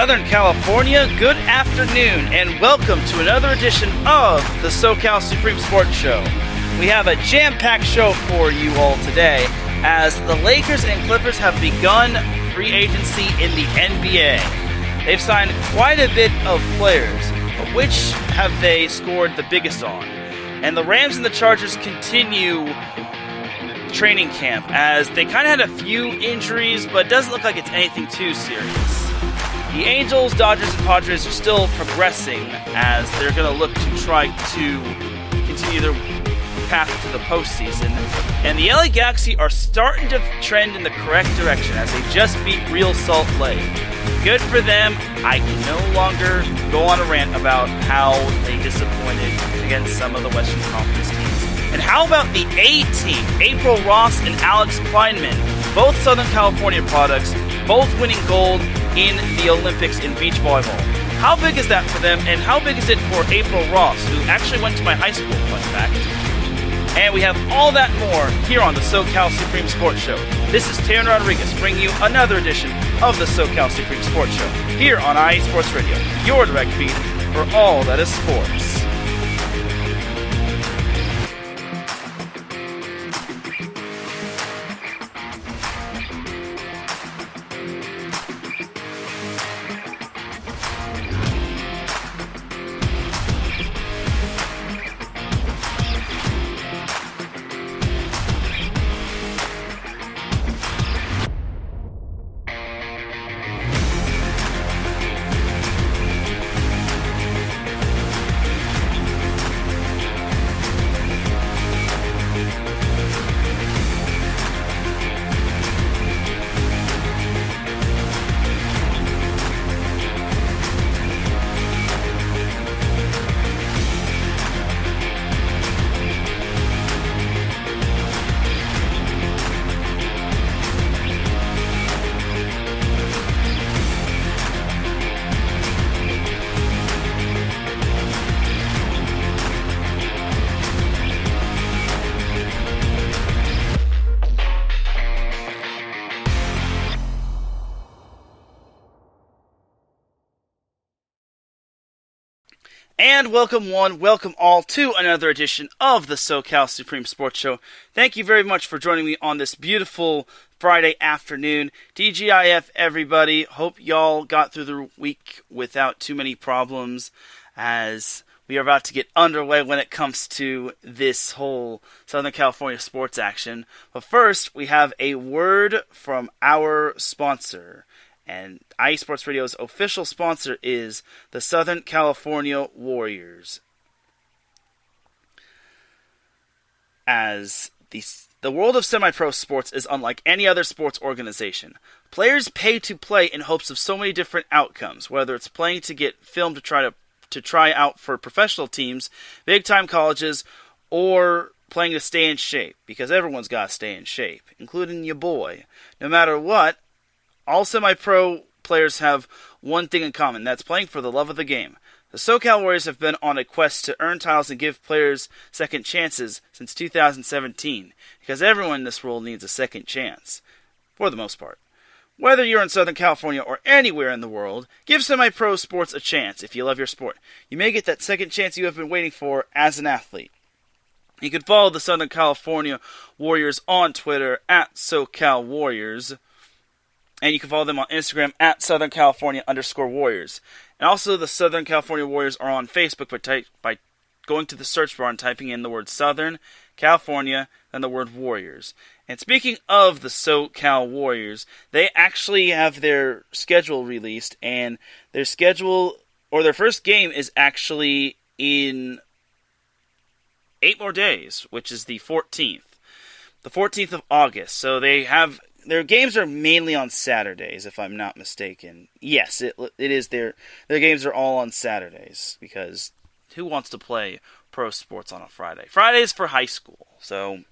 Southern California, good afternoon, and welcome to another edition of the SoCal Supreme Sports Show. We have a jam-packed show for you all today, as the Lakers and Clippers have begun free agency in the NBA. They've signed quite a bit of players, but which have they scored the biggest on? And the Rams and the Chargers continue training camp, as they kind of had a few injuries, but it doesn't look like it's anything too serious. The Angels, Dodgers, and Padres are still progressing, as they're going to look to try to continue their path to the postseason. And the LA Galaxy are starting to trend in the correct direction, as they just beat Real Salt Lake. Good for them. I can no longer go on a rant about how they disappointed against some of the Western Conference teams. And how about the A-team, April Ross and Alix Klineman, both Southern California products, both winning gold in the Olympics in beach volleyball. How big is that for them, and how big is it for April Ross, who actually went to my high school, fun fact? And we have all that more here on the SoCal Supreme Sports Show. This is Teran Rodriguez bringing you another edition of the SoCal Supreme Sports Show here on IE Sports Radio, your direct feed for all that is sports. And welcome one, welcome all to another edition of the SoCal Supreme Sports Show. Thank you very much for joining me on this beautiful Friday afternoon. TGIF, everybody. Hope y'all got through the week without too many problems, as we are about to get underway when it comes to this whole Southern California sports action. But first, we have a word from our sponsor. And IE Sports Radio's official sponsor is the Southern California Warriors. As the world of semi-pro sports is unlike any other sports organization. Players pay to play in hopes of so many different outcomes, whether it's playing to get filmed to try out for professional teams, big-time colleges, or playing to stay in shape, because everyone's got to stay in shape, including your boy. No matter what, all semi-pro players have one thing in common, that's playing for the love of the game. The SoCal Warriors have been on a quest to earn titles and give players second chances since 2017, because everyone in this world needs a second chance, for the most part. Whether you're in Southern California or anywhere in the world, give semi-pro sports a chance if you love your sport. You may get that second chance you have been waiting for as an athlete. You can follow the Southern California Warriors on Twitter at SoCal Warriors. And you can follow them on Instagram at SouthernCalifornia_Warriors. And also, the Southern California Warriors are on Facebook by going to the search bar and typing in the word Southern California and the word Warriors. And speaking of the SoCal Warriors, they actually have their schedule released, and their first game is actually in 8 more days, which is the 14th. The 14th of August. So their games are mainly on Saturdays, if I'm not mistaken. Yes, it is. Their games are all on Saturdays, because who wants to play pro sports on a Friday? Fridays for high school. So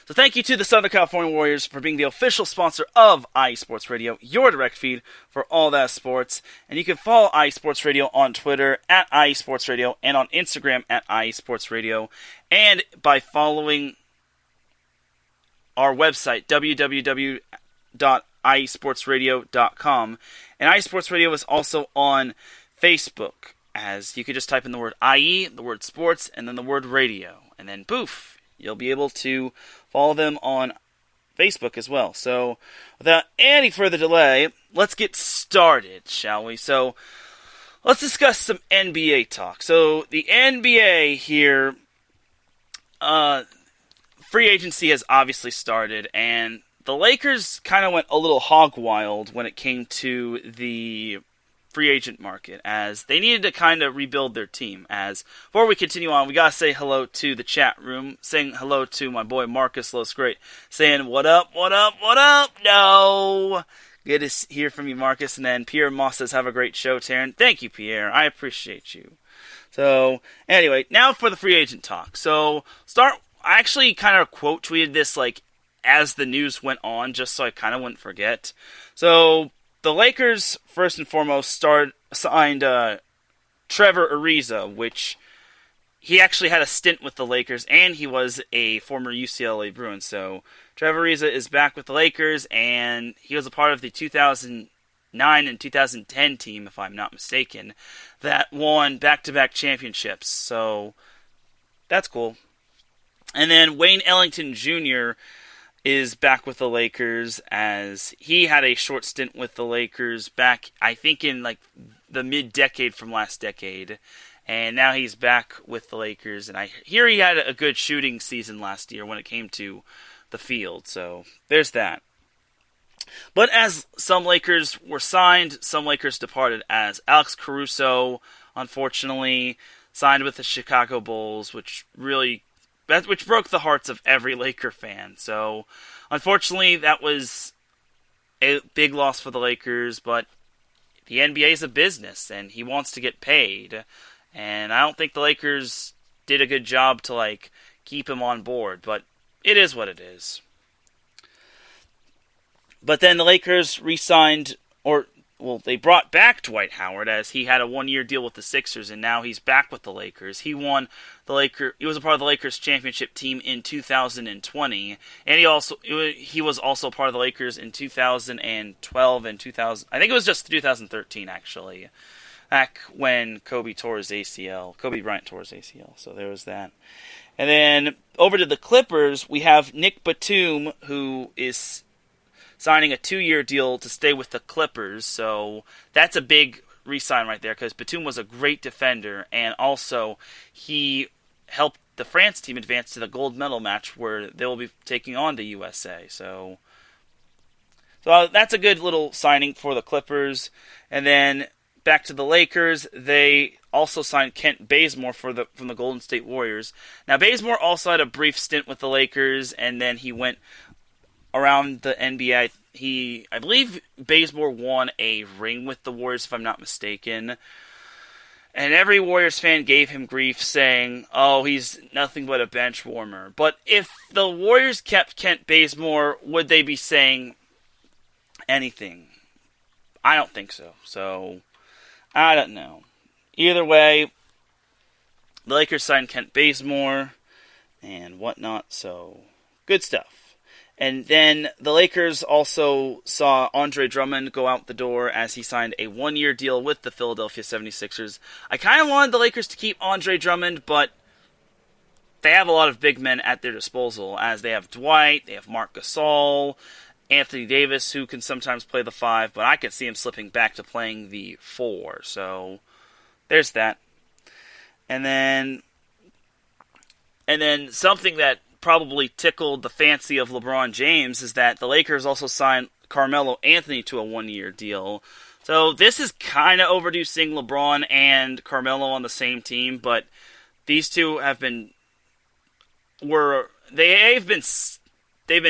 thank you to the Southern California Warriors for being the official sponsor of IE Sports Radio, your direct feed for all that sports. And you can follow IE Sports Radio on Twitter at IE Sports Radio and on Instagram at IE Sports Radio. And by following our website, www.iesportsradio.com. iesportsradio.com. And iSports Radio is also on Facebook, as you could just type in the word IE, the word sports, and then the word radio. And then poof, you'll be able to follow them on Facebook as well. So without any further delay, let's get started, shall we? So let's discuss some NBA talk. So the NBA here, free agency has obviously started, and the Lakers kind of went a little hog wild when it came to the free agent market, as they needed to kind of rebuild their team. As before we continue on, we gotta say hello to the chat room, saying hello to my boy Marcus Los Great, saying what up, what up, what up. No, good to hear from you, Marcus. And then Pierre Moss says, have a great show, Teran. Thank you, Pierre. I appreciate you. So anyway, now for the free agent talk. So I actually kind of quote tweeted this like as the news went on, just so I kind of wouldn't forget. So the Lakers, first and foremost, signed Trevor Ariza, which he actually had a stint with the Lakers, and he was a former UCLA Bruin. So Trevor Ariza is back with the Lakers, and he was a part of the 2009 and 2010 team, if I'm not mistaken, that won back-to-back championships. So that's cool. And then Wayne Ellington Jr. is back with the Lakers, as he had a short stint with the Lakers back, I think, in like the mid-decade from last decade. And now he's back with the Lakers, and I hear he had a good shooting season last year when it came to the field. So there's that. But as some Lakers were signed, some Lakers departed, as Alex Caruso, unfortunately, signed with the Chicago Bulls, which broke the hearts of every Laker fan. So, unfortunately, that was a big loss for the Lakers, but the NBA is a business, and he wants to get paid. And I don't think the Lakers did a good job to, keep him on board, but it is what it is. But then the Lakers they brought back Dwight Howard, as he had a one-year deal with the Sixers, and now he's back with the Lakers. He was a part of the Lakers championship team in 2020, and he was also part of the Lakers in 2012 and 2000. I think it was just 2013 actually, back when Kobe Bryant tore his ACL. So there was that. And then over to the Clippers, we have Nick Batum, who is signing a 2-year deal to stay with the Clippers. So that's a big re-sign right there, because Batum was a great defender, and also he helped the France team advance to the gold medal match where they will be taking on the USA. So that's a good little signing for the Clippers. And then back to the Lakers, they also signed Kent Bazemore from the Golden State Warriors. Now, Bazemore also had a brief stint with the Lakers, and then he went around the NBA. I believe Bazemore won a ring with the Warriors, if I'm not mistaken. And every Warriors fan gave him grief, saying, oh, he's nothing but a bench warmer. But if the Warriors kept Kent Bazemore, would they be saying anything? I don't think so. So, I don't know. Either way, the Lakers signed Kent Bazemore and whatnot, so good stuff. And then the Lakers also saw Andre Drummond go out the door, as he signed a 1-year deal with the Philadelphia 76ers. I kind of wanted the Lakers to keep Andre Drummond, but they have a lot of big men at their disposal, as they have Dwight, they have Marc Gasol, Anthony Davis, who can sometimes play the 5, but I could see him slipping back to playing the 4. So there's that. And then something that probably tickled the fancy of LeBron James is that the Lakers also signed Carmelo Anthony to a 1-year deal. So this is kind of overdue, seeing LeBron and Carmelo on the same team, but these two they've been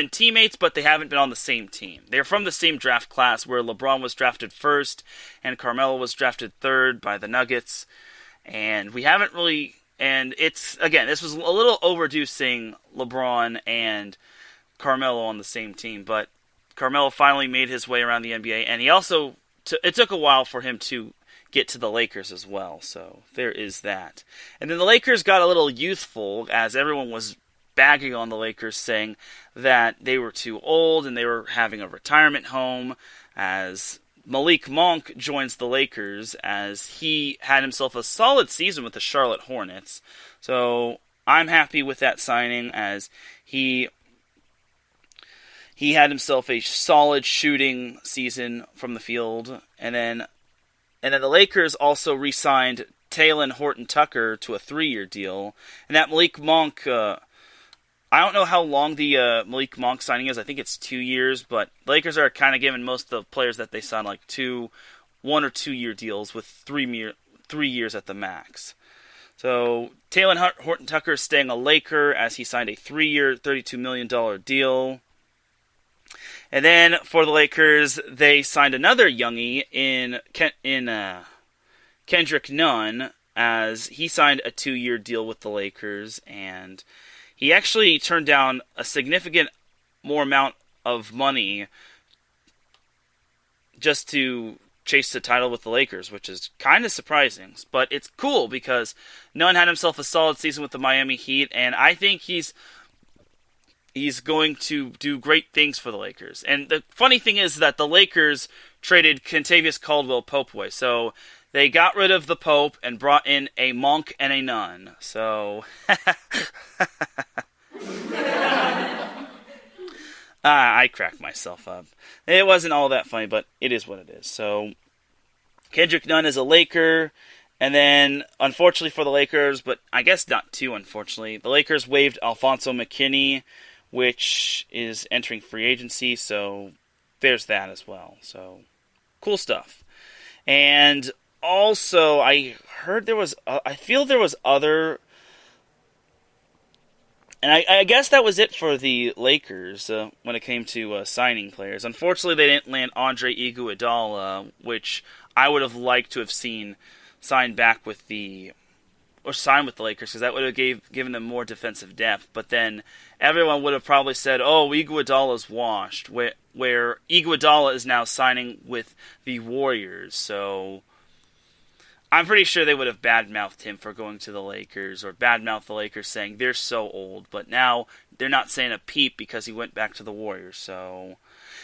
teammates, but they haven't been on the same team. They're from the same draft class, where LeBron was drafted first and Carmelo was drafted third by the Nuggets. And we haven't really... And this was a little overdue, seeing LeBron and Carmelo on the same team. But Carmelo finally made his way around the NBA, and he also... it took a while for him to get to the Lakers as well, so there is that. And then the Lakers got a little youthful, as everyone was bagging on the Lakers, saying that they were too old and they were having a retirement home, as Malik Monk joins the Lakers, as he had himself a solid season with the Charlotte Hornets. So I'm happy with that signing, as he had himself a solid shooting season from the field. And then the Lakers also re-signed Talen Horton-Tucker to a 3-year deal. And that Malik Monk, I don't know how long the Malik Monk signing is. I think it's 2 years, but the Lakers are kind of giving most of the players that they sign like 1 or 2 year deals with 3 years at the max. So Talen Horton-Tucker is staying a Laker, as he signed a 3-year, $32 million deal. And then for the Lakers, they signed another youngie in Kendrick Nunn, as he signed a 2-year deal with the Lakers, and he actually turned down a significant more amount of money just to chase the title with the Lakers, which is kind of surprising. But it's cool because Nunn had himself a solid season with the Miami Heat, and I think he's going to do great things for the Lakers. And the funny thing is that the Lakers traded Kentavious Caldwell-Pope away. So they got rid of the Pope and brought in a Monk and a Nunn. So I cracked myself up. It wasn't all that funny, but it is what it is. So Kendrick Nunn is a Laker. And then, unfortunately for the Lakers, but I guess not too unfortunately, the Lakers waived Alfonso McKinney, which is entering free agency, so there's that as well. So, cool stuff. And also, I heard I feel there was other, and I guess that was it for the Lakers when it came to signing players. Unfortunately, they didn't land Andre Iguodala, which I would have liked to have seen sign with the Lakers, because that would have given them more defensive depth. But then everyone would have probably said, "Oh, Iguodala's washed," where Iguodala is now signing with the Warriors. So I'm pretty sure they would have badmouthed him for going to the Lakers, or badmouthed the Lakers saying they're so old. But now they're not saying a peep because he went back to the Warriors. So.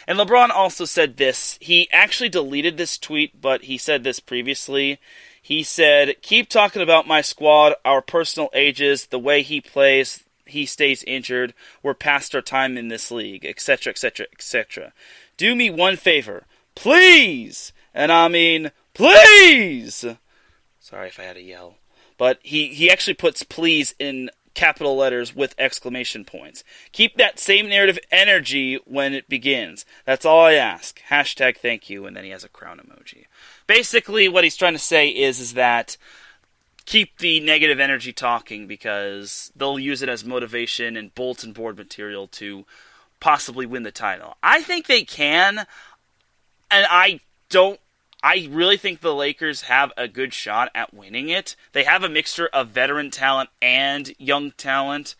And LeBron also said this. He actually deleted this tweet, but he said this previously. He said, "Keep talking about my squad, our personal ages, the way he plays, he stays injured, we're past our time in this league, etc., etc., etc. Do me one favor, please!" And I mean, please! Sorry if I had to yell. But he actually puts please in capital letters with exclamation points. Keep that same narrative energy when it begins. That's all I ask. Hashtag thank you, and then he has a crown emoji. Basically, what he's trying to say is that keep the negative energy talking, because they'll use it as motivation and bulletin board material to possibly win the title. I think they can, and I really think the Lakers have a good shot at winning it. They have a mixture of veteran talent and young talent.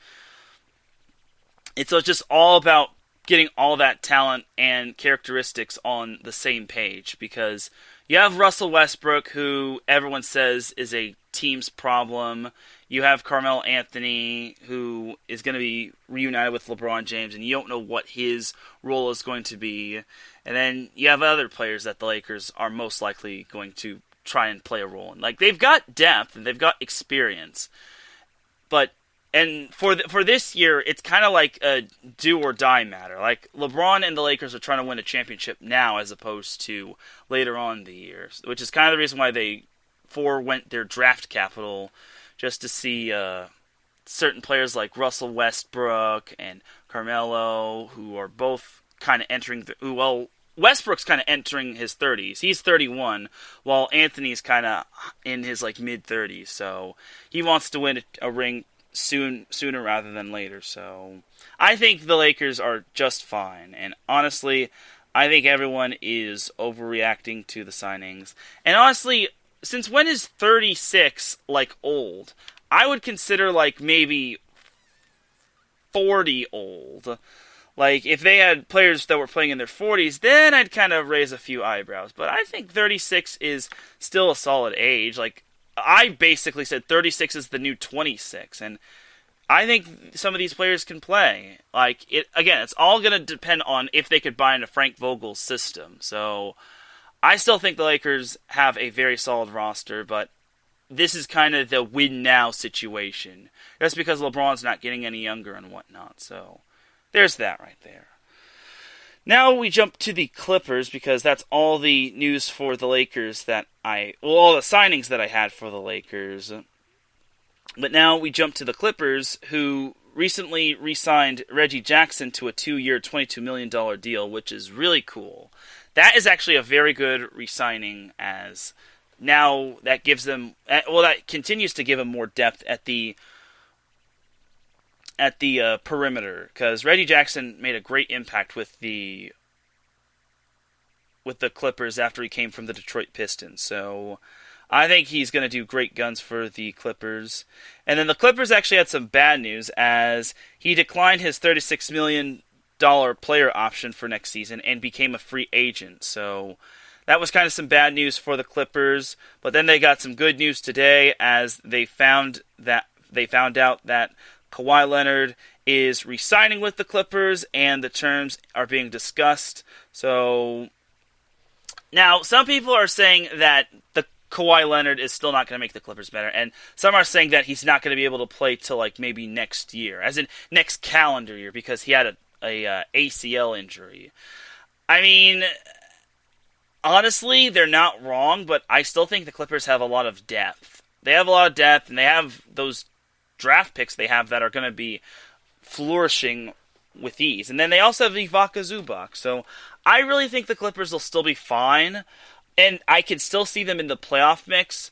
It's just all about getting all that talent and characteristics on the same page, because you have Russell Westbrook, who everyone says is a team's problem. You have Carmelo Anthony, who is going to be reunited with LeBron James, and you don't know what his role is going to be. And then you have other players that the Lakers are most likely going to try and play a role in. Like, they've got depth and they've got experience, and for this year, it's kind of like a do or die matter. Like, LeBron and the Lakers are trying to win a championship now as opposed to later on in the year, which is kind of the reason why they forewent their draft capital, just to see certain players like Russell Westbrook and Carmelo, who are both kind of entering Westbrook's kind of entering his 30s. He's 31, while Anthony's kind of in his mid-30s. So he wants to win a ring sooner rather than later. So I think the Lakers are just fine. And honestly, I think everyone is overreacting to the signings. And honestly, since when is 36 old? I would consider maybe 40 old. If they had players that were playing in their 40s, then I'd kind of raise a few eyebrows. But I think 36 is still a solid age. I basically said 36 is the new 26. And I think some of these players can play. It's all going to depend on if they could buy into Frank Vogel's system. So I still think the Lakers have a very solid roster, but this is kind of the win now situation. Just because LeBron's not getting any younger and whatnot. So there's that right there. Now we jump to the Clippers, because that's all the news for the Lakers all the signings that I had for the Lakers. But now we jump to the Clippers, who recently re-signed Reggie Jackson to a 2-year, $22 million deal, which is really cool. That is actually a very good re-signing, as now that gives them, that continues to give them more depth at the perimeter, because Reggie Jackson made a great impact with the Clippers after he came from the Detroit Pistons. So I think he's going to do great guns for the Clippers. And then the Clippers actually had some bad news, as he declined his $36 million player option for next season and became a free agent. So that was kind of some bad news for the Clippers. But then they got some good news today, as they found out that Kawhi Leonard is re-signing with the Clippers, and the terms are being discussed. So now some people are saying that the Kawhi Leonard is still not going to make the Clippers better, and some are saying that he's not going to be able to play till maybe next year, as in next calendar year, because he had a ACL injury. I mean, honestly, they're not wrong, but I still think the Clippers have a lot of depth. They have a lot of depth, and they have those draft picks they have that are going to be flourishing with ease. And then they also have the Ivica Zubac. So I really think the Clippers will still be fine, and I can still see them in the playoff mix.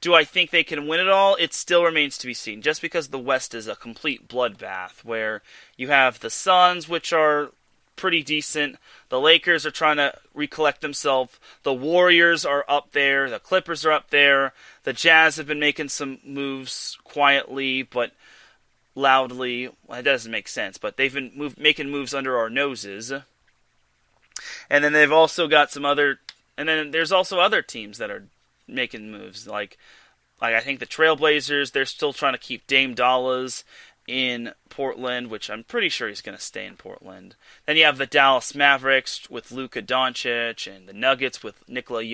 Do I think they can win it all? It still remains to be seen, just because the West is a complete bloodbath, where you have the Suns, which are pretty decent. The Lakers are trying to recollect themselves. The Warriors are up there. The Clippers are up there. The Jazz have been making some moves quietly but loudly. Well, that doesn't make sense, but they've been making moves under our noses. And then they've also got some other... And then there's also other teams that are making moves. Like I think the Trailblazers, they're still trying to keep Dame Dollars in Portland, which I'm pretty sure he's going to stay in Portland. Then you have the Dallas Mavericks with Luka Doncic, and the Nuggets with Nikola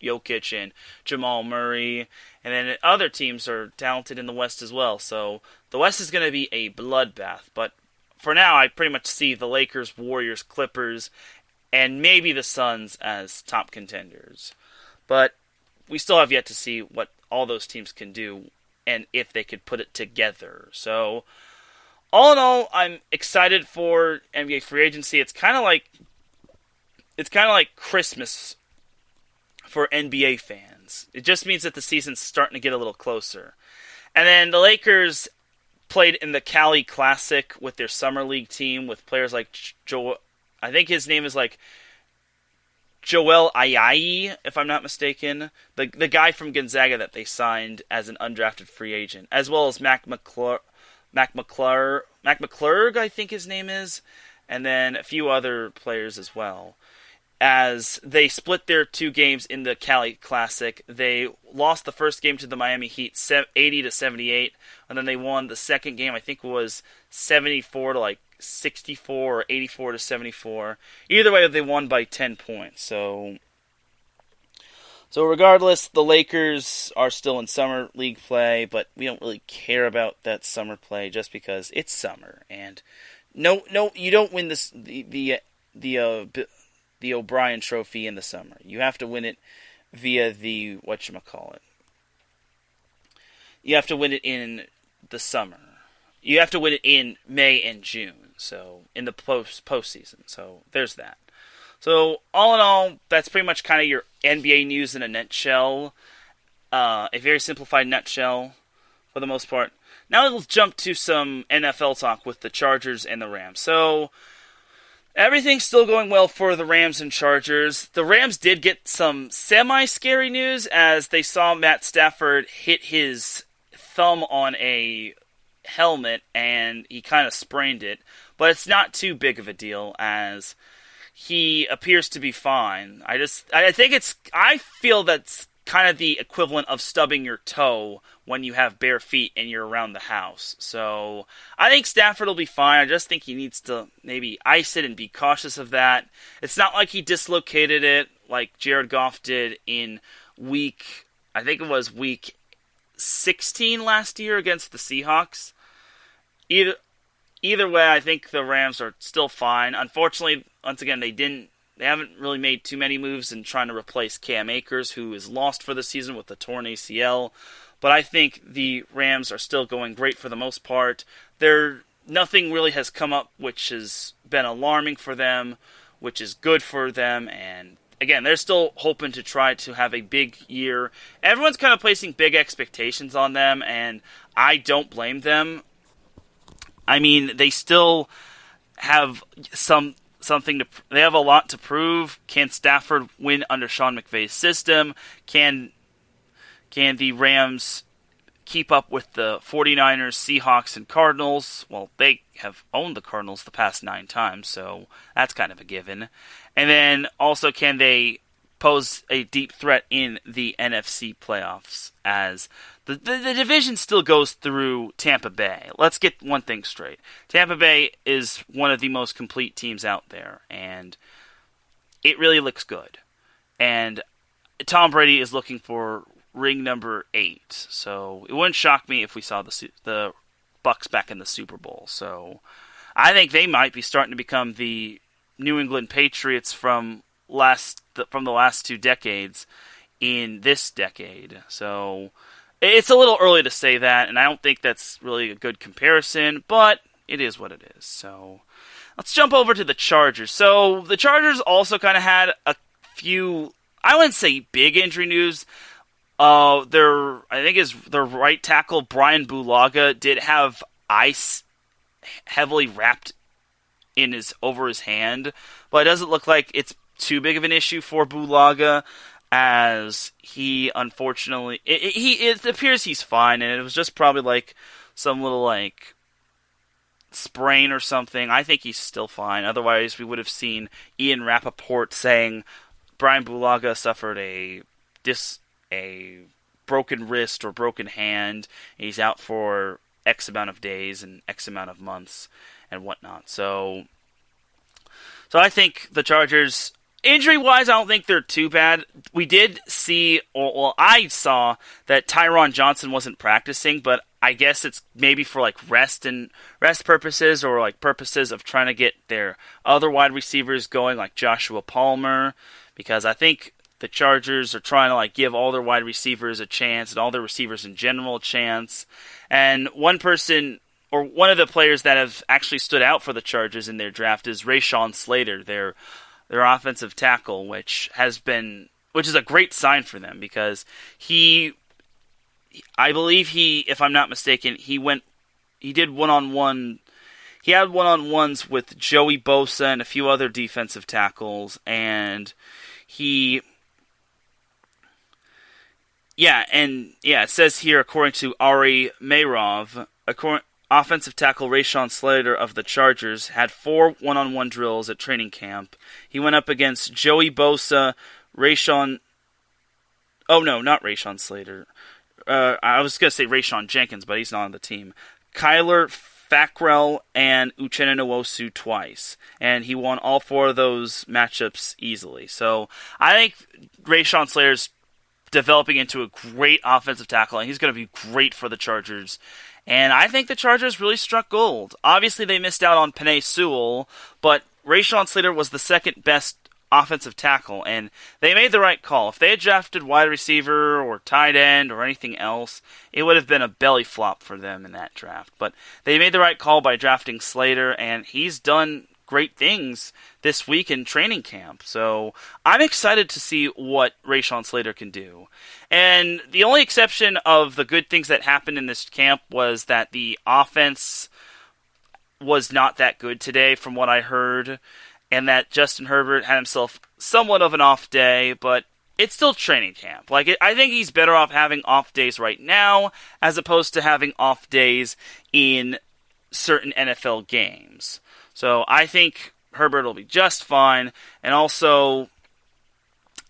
Jokic and Jamal Murray. And then other teams are talented in the West as well. So the West is going to be a bloodbath. But for now, I pretty much see the Lakers, Warriors, Clippers, and maybe the Suns as top contenders. But we still have yet to see what all those teams can do, and if they could put it together. So, all in all, I'm excited for NBA free agency. It's kind of like Christmas for NBA fans. It just means that the season's starting to get a little closer. And then the Lakers played in the Cali Classic with their summer league team with players like I think his name is Joel Ayayi, if I'm not mistaken, the guy from Gonzaga that they signed as an undrafted free agent, as well as Mac McClurg, I think his name is, and then a few other players as well. As they split their two games in the Cali Classic, they lost the first game to the Miami Heat 80-78, and then they won the second game, I think it was 74-64 or 84-74. Either way, they won by 10 points. So regardless, the Lakers are still in summer league play, but we don't really care about that summer play just because it's summer. And no, you don't win the O'Brien Trophy in the summer. You have to win it via the whatchamacallit. You have to win it in the summer. You have to win it in May and June, so in the postseason. So there's that. So all in all, that's pretty much kind of your NBA news in a nutshell. A very simplified nutshell for the most part. Now let's jump to some NFL talk with the Chargers and the Rams. So everything's still going well for the Rams and Chargers. The Rams did get some semi-scary news as they saw Matt Stafford hit his thumb on a helmet and he kind of sprained it, but it's not too big of a deal as he appears to be fine. I feel that's kind of the equivalent of stubbing your toe when you have bare feet and you're around the house. So I think Stafford will be fine. I just think he needs to maybe ice it and be cautious of that. It's not like he dislocated it like Jared Goff did in week 16 last year against the Seahawks. Either way, I think the Rams are still fine. Unfortunately, once again, they haven't really made too many moves in trying to replace Cam Akers, who is lost for the season with the torn ACL. But I think the Rams are still going great for the most part. Nothing really has come up which has been alarming for them, which is good for them. And again, they're still hoping to try to have a big year. Everyone's kind of placing big expectations on them, and I don't blame them. I mean, they still have they have a lot to prove. Can Stafford win under Sean McVay's system? Can the Rams keep up with the 49ers, Seahawks, and Cardinals? Well, they have owned the Cardinals the past 9 times, so that's kind of a given. And then also, can they pose a deep threat in the NFC playoffs, as the division still goes through Tampa Bay. Let's get one thing straight. Tampa Bay is one of the most complete teams out there, and it really looks good. And Tom Brady is looking for ring number 8, so it wouldn't shock me if we saw the Bucs back in the Super Bowl. So I think they might be starting to become the New England Patriots from the last 2 decades in this decade. So it's a little early to say that, and I don't think that's really a good comparison, but it is what it is. So let's jump over to the Chargers. So the Chargers also kind of had a few, I wouldn't say big injury news. Their right tackle, Brian Bulaga, did have ice heavily wrapped over his hand, but it doesn't look like it's too big of an issue for Bulaga, as he unfortunately it appears he's fine, and it was just probably like some little sprain or something. I think he's still fine. Otherwise, we would have seen Ian Rappaport saying Brian Bulaga suffered a broken wrist or broken hand, and he's out for X amount of days and X amount of months and whatnot. So I think the Chargers, injury-wise, I don't think they're too bad. We did see, I saw that Tyron Johnson wasn't practicing, but I guess it's maybe for rest purposes, or purposes of trying to get their other wide receivers going, like Joshua Palmer, because I think the Chargers are trying to give all their wide receivers a chance, and all their receivers in general a chance. And one of the players that have actually stood out for the Chargers in their draft is Rashawn Slater, their offensive tackle, which is a great sign for them, because I believe if I'm not mistaken, he had one-on-ones with Joey Bosa and a few other defensive tackles, and it says here, according to Ari Meirov, offensive tackle Rashawn Slater of the Chargers had 4 one-on-one drills at training camp. He went up against Joey Bosa, not Rashawn Slater. I was going to say Rashawn Jenkins, but he's not on the team. Kyler Fackrell and Uchenna Nwosu twice. And he won all 4 of those matchups easily. So I think Rashawn Slater's developing into a great offensive tackle, and he's going to be great for the Chargers. And I think the Chargers really struck gold. Obviously, they missed out on Penei Sewell, but Rashawn Slater was the second best offensive tackle, and they made the right call. If they had drafted wide receiver or tight end or anything else, it would have been a belly flop for them in that draft. But they made the right call by drafting Slater, and he's done great things this week in training camp. So I'm excited to see what Rashawn Slater can do. And the only exception of the good things that happened in this camp was that the offense was not that good today, from what I heard, and that Justin Herbert had himself somewhat of an off day, but it's still training camp. I think he's better off having off days right now as opposed to having off days in certain NFL games. So I think Herbert will be just fine. And also,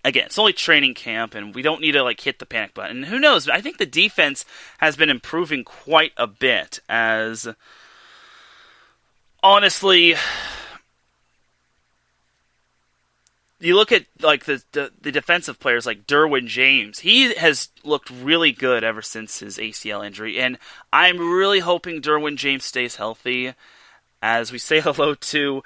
again, it's only training camp, and we don't need to like hit the panic button. And who knows? I think the defense has been improving quite a bit. As honestly, you look at like the defensive players like Derwin James. He has looked really good ever since his ACL injury, and I'm really hoping Derwin James stays healthy. As we say hello to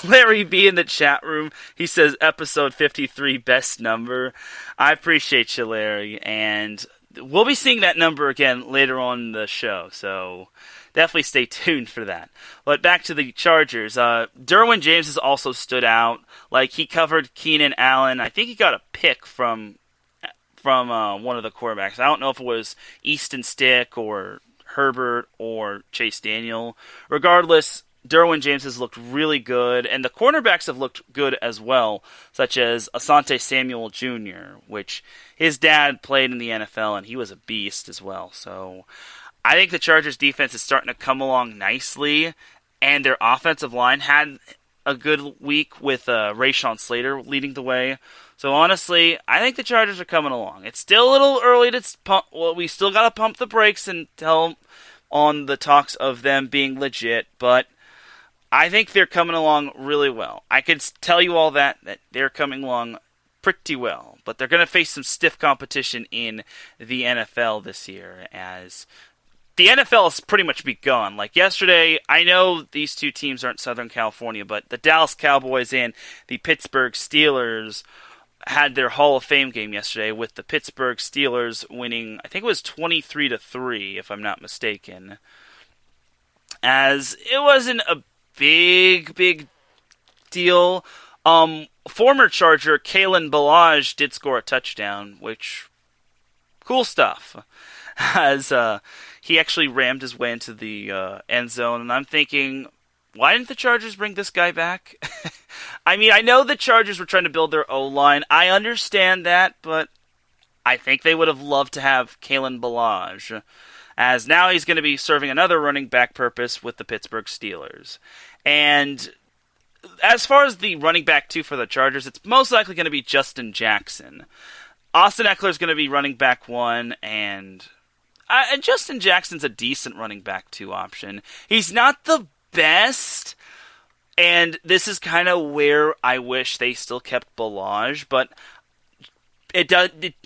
Larry B in the chat room. He says episode 53, best number. I appreciate you, Larry. And we'll be seeing that number again later on in the show. So definitely stay tuned for that. But back to the Chargers. Derwin James has also stood out. Like, he covered Keenan Allen. I think he got a pick from one of the quarterbacks. I don't know if it was Easton Stick or Herbert or Chase Daniel. Regardless, Derwin James has looked really good, and the cornerbacks have looked good as well, such as Asante Samuel Jr., which his dad played in the NFL, and he was a beast as well. So I think the Chargers defense is starting to come along nicely, and their offensive line had a good week with Rashawn Slater leading the way. So honestly, I think the Chargers are coming along. It's still a little early to pump. Well, we still got to pump the brakes and tell on the talks of them being legit, but I think they're coming along really well. I could tell you all that they're coming along pretty well, but they're going to face some stiff competition in the NFL this year, as the NFL has pretty much begun. Like yesterday, I know these two teams aren't Southern California, but the Dallas Cowboys and the Pittsburgh Steelers had their Hall of Fame game yesterday, with the Pittsburgh Steelers winning, I think it was 23-3, if I'm not mistaken. As it wasn't a big deal. Former Charger Kalen Ballage did score a touchdown, which cool stuff. As he actually rammed his way into the end zone, and I'm thinking, why didn't the Chargers bring this guy back? I mean, I know the Chargers were trying to build their O-line. I understand that, but I think they would have loved to have Kalen Ballage, as now he's going to be serving another running back purpose with the Pittsburgh Steelers. And as far as the running back two for the Chargers, it's most likely going to be Justin Jackson. Austin Eckler is going to be running back one, and Justin Jackson's a decent running back two option. He's not the best, and this is kind of where I wish they still kept Ballage, but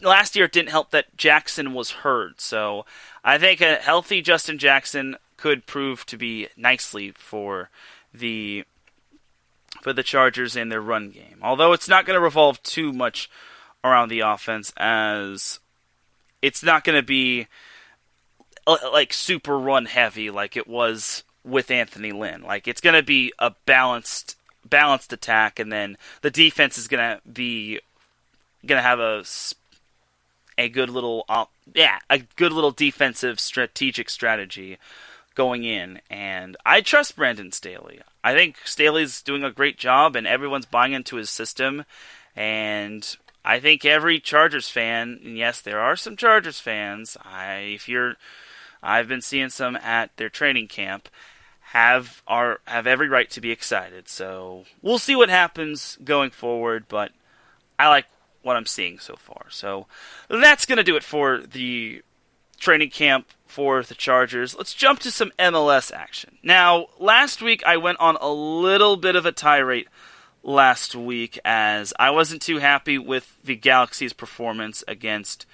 last year it didn't help that Jackson was hurt, so I think a healthy Justin Jackson could prove to be nicely for the Chargers and their run game. Although it's not going to revolve too much around the offense, as it's not going to be like super run heavy like it was with Anthony Lynn. Like, it's going to be a balanced attack, and then the defense is going to have a good little defensive strategic strategy going in, and I trust Brandon Staley. I think Staley's doing a great job, and everyone's buying into his system, and I think every Chargers fan, and yes, there are some Chargers fans, I've been seeing some at their training camp, have every right to be excited. So we'll see what happens going forward, but I like what I'm seeing so far. So that's going to do it for the training camp for the Chargers. Let's jump to some MLS action. Now, last week I went on a little bit of a tirade last week, as I wasn't too happy with the Galaxy's performance against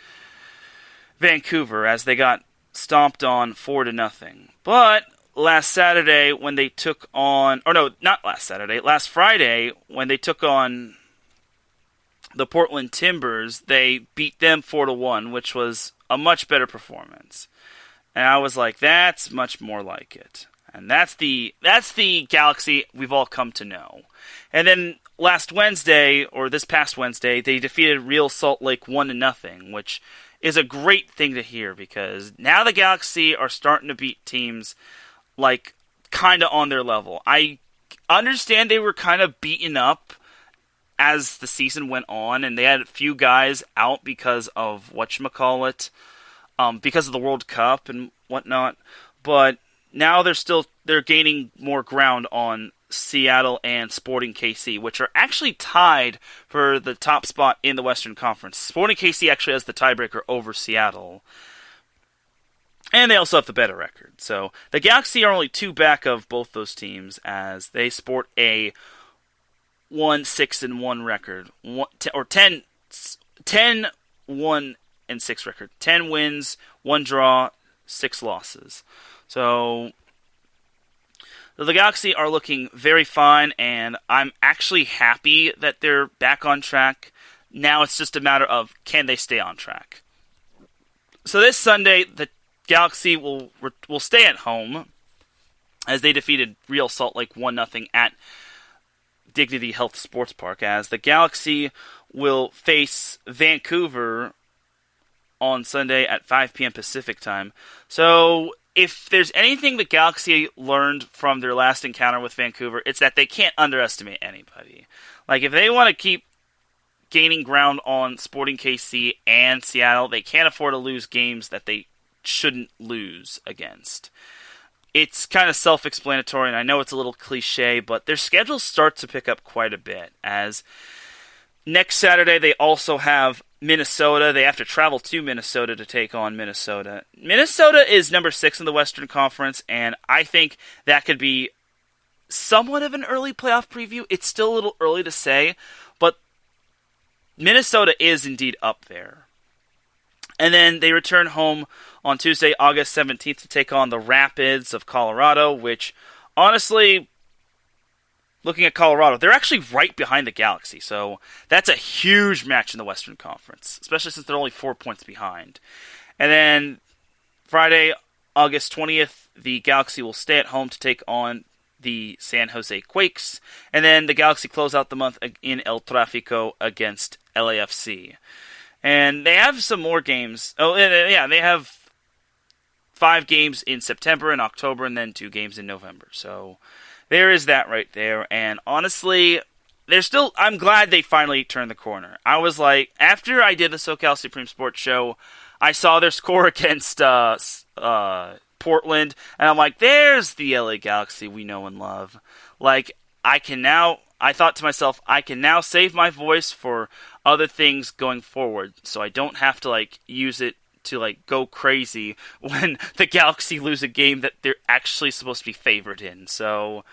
Vancouver, as they got stomped on 4-0. But last Friday when they took on the Portland Timbers, they beat them 4-1, which was a much better performance. And I was like, that's much more like it. And that's the Galaxy we've all come to know. And then this past Wednesday, they defeated Real Salt Lake 1-0, which is a great thing to hear, because now the Galaxy are starting to beat teams like kind of on their level. I understand they were kind of beaten up as the season went on, and they had a few guys out because of whatchamacallit, because of the World Cup and whatnot, but now they're gaining more ground on Seattle and Sporting KC, which are actually tied for the top spot in the Western Conference. Sporting KC actually has the tiebreaker over Seattle. And they also have the better record. So the Galaxy are only 2 back of both those teams as they sport a 1-6-1 record. 10-1-6 record. 10 wins, 1 draw, 6 losses. So the Galaxy are looking very fine, and I'm actually happy that they're back on track. Now it's just a matter of, can they stay on track? So this Sunday, the Galaxy will stay at home as they defeated Real Salt Lake 1-0 at Dignity Health Sports Park, as the Galaxy will face Vancouver on Sunday at 5 p.m. Pacific time. So if there's anything the Galaxy learned from their last encounter with Vancouver, it's that they can't underestimate anybody. Like, if they want to keep gaining ground on Sporting KC and Seattle, they can't afford to lose games that they shouldn't lose against. It's kind of self-explanatory, and I know it's a little cliche, but their schedule starts to pick up quite a bit, as next Saturday they also have Minnesota. They have to travel to Minnesota to take on Minnesota. Minnesota is number 6 in the Western Conference, and I think that could be somewhat of an early playoff preview. It's still a little early to say, but Minnesota is indeed up there. And then they return home on Tuesday, August 17th to take on the Rapids of Colorado, which, honestly, looking at Colorado, they're actually right behind the Galaxy. So that's a huge match in the Western Conference, especially since they're only 4 points behind. And then Friday, August 20th, the Galaxy will stay at home to take on the San Jose Quakes. And then the Galaxy close out the month in El Tráfico against LAFC. And they have some more games. Oh, yeah, they have 5 games in September and October, and then 2 games in November. So there is that right there. And honestly, I'm glad they finally turned the corner. I was like, after I did the SoCal Supreme Sports Show, I saw their score against Portland, and I'm like, there's the LA Galaxy we know and love. Like, I thought to myself, I can now save my voice for other things going forward, so I don't have to, use it to, go crazy when the Galaxy lose a game that they're actually supposed to be favored in. So,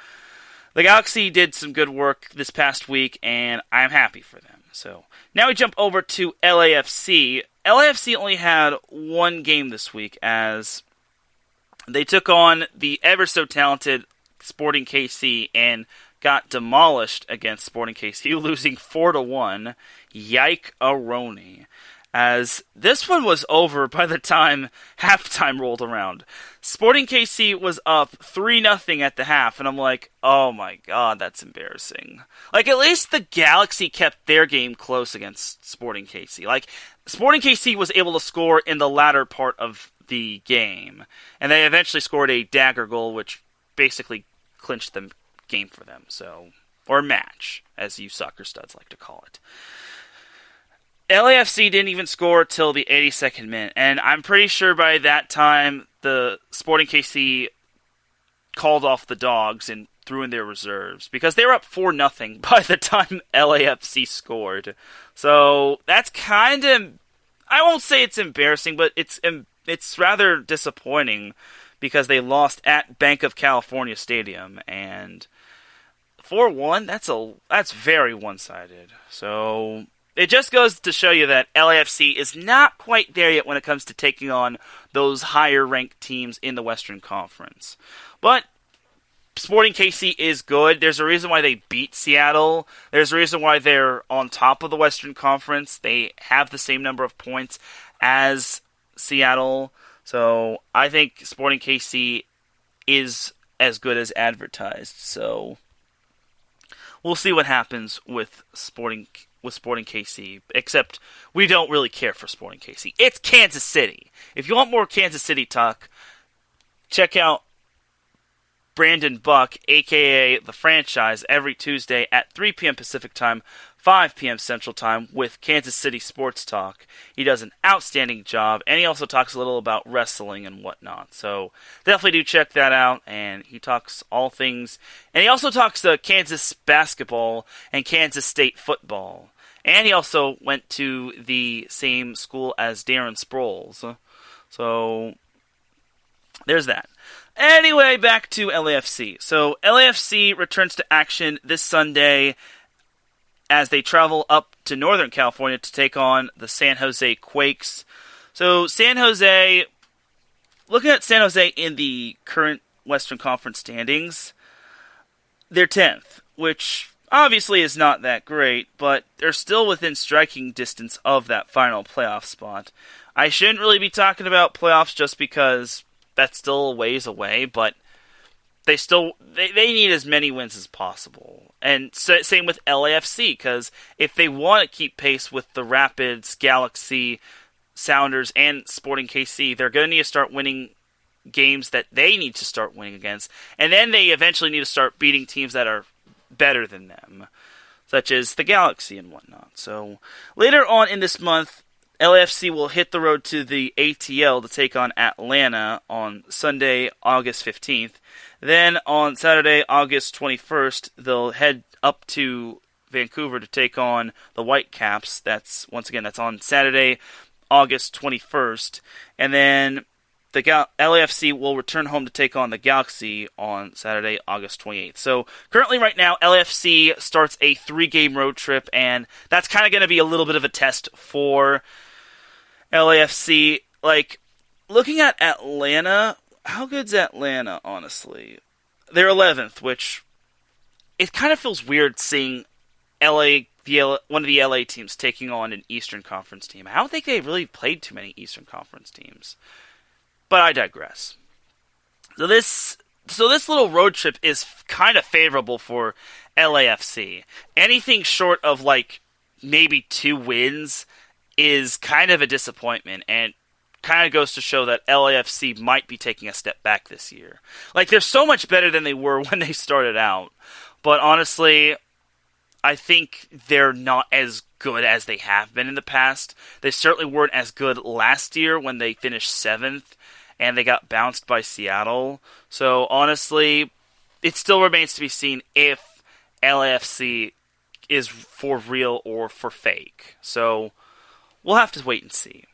the Galaxy did some good work this past week, and I'm happy for them. So, now we jump over to LAFC. LAFC only had 1 game this week, as they took on the ever-so-talented Sporting KC, and got demolished against Sporting KC, losing 4-1. Yike-a-roni. As this one was over by the time halftime rolled around. Sporting KC was up 3-0 at the half, and I'm like, oh my god, that's embarrassing. At least the Galaxy kept their game close against Sporting KC. Sporting KC was able to score in the latter part of the game, and they eventually scored a dagger goal, which basically clinched the game for them, or match, as you soccer studs like to call it. LAFC didn't even score till the 82nd minute, and I'm pretty sure by that time the Sporting KC called off the dogs and threw in their reserves, because they were up 4-0 by the time LAFC scored. So that's kind of, I won't say it's embarrassing, but it's rather disappointing, because they lost at Bank of California Stadium, and 4-1, that's very one-sided. So it just goes to show you that LAFC is not quite there yet when it comes to taking on those higher-ranked teams in the Western Conference. But Sporting KC is good. There's a reason why they beat Seattle. There's a reason why they're on top of the Western Conference. They have the same number of points as Seattle. So I think Sporting KC is as good as advertised. So we'll see what happens with Sporting KC. Except we don't really care for Sporting KC. It's Kansas City. If you want more Kansas City talk, check out Brandon Buck, a.k.a. The Franchise, every Tuesday at 3 p.m. Pacific Time, 5 p.m. Central Time with Kansas City Sports Talk. He does an outstanding job, and he also talks a little about wrestling and whatnot. So definitely do check that out, and he talks all things. And he also talks Kansas basketball and Kansas State football. And he also went to the same school as Darren Sproles. So there's that. Anyway, back to LAFC. So LAFC returns to action this Sunday as they travel up to Northern California to take on the San Jose Quakes. So San Jose, looking at San Jose in the current Western Conference standings, they're 10th, which obviously is not that great, but they're still within striking distance of that final playoff spot. I shouldn't really be talking about playoffs just because that's still a ways away, but they need as many wins as possible. And same with LAFC, because if they want to keep pace with the Rapids, Galaxy, Sounders, and Sporting KC, they're going to need to start winning games that they need to start winning against. And then they eventually need to start beating teams that are better than them, such as the Galaxy and whatnot. So later on in this month, LAFC will hit the road to the ATL to take on Atlanta on Sunday, August 15th. Then on Saturday, August 21st, they'll head up to Vancouver to take on the Whitecaps. That's on Saturday, August 21st. And then the LAFC will return home to take on the Galaxy on Saturday, August 28th. So currently right now, LAFC starts a 3-game road trip, and that's kind of going to be a little bit of a test for LAFC. Like, looking at Atlanta, how good's Atlanta, honestly? They're 11th, which it kind of feels weird seeing one of the LA teams taking on an Eastern Conference team. I don't think they really played too many Eastern Conference teams. But I digress. So this little road trip is kind of favorable for LAFC. Anything short of like maybe 2 wins is kind of a disappointment, and kind of goes to show that LAFC might be taking a step back this year. Like, they're so much better than they were when they started out, but honestly, I think they're not as good as they have been in the past. They certainly weren't as good last year when they finished 7th, and they got bounced by Seattle. So honestly, it still remains to be seen if LAFC is for real or for fake. So we'll have to wait and see.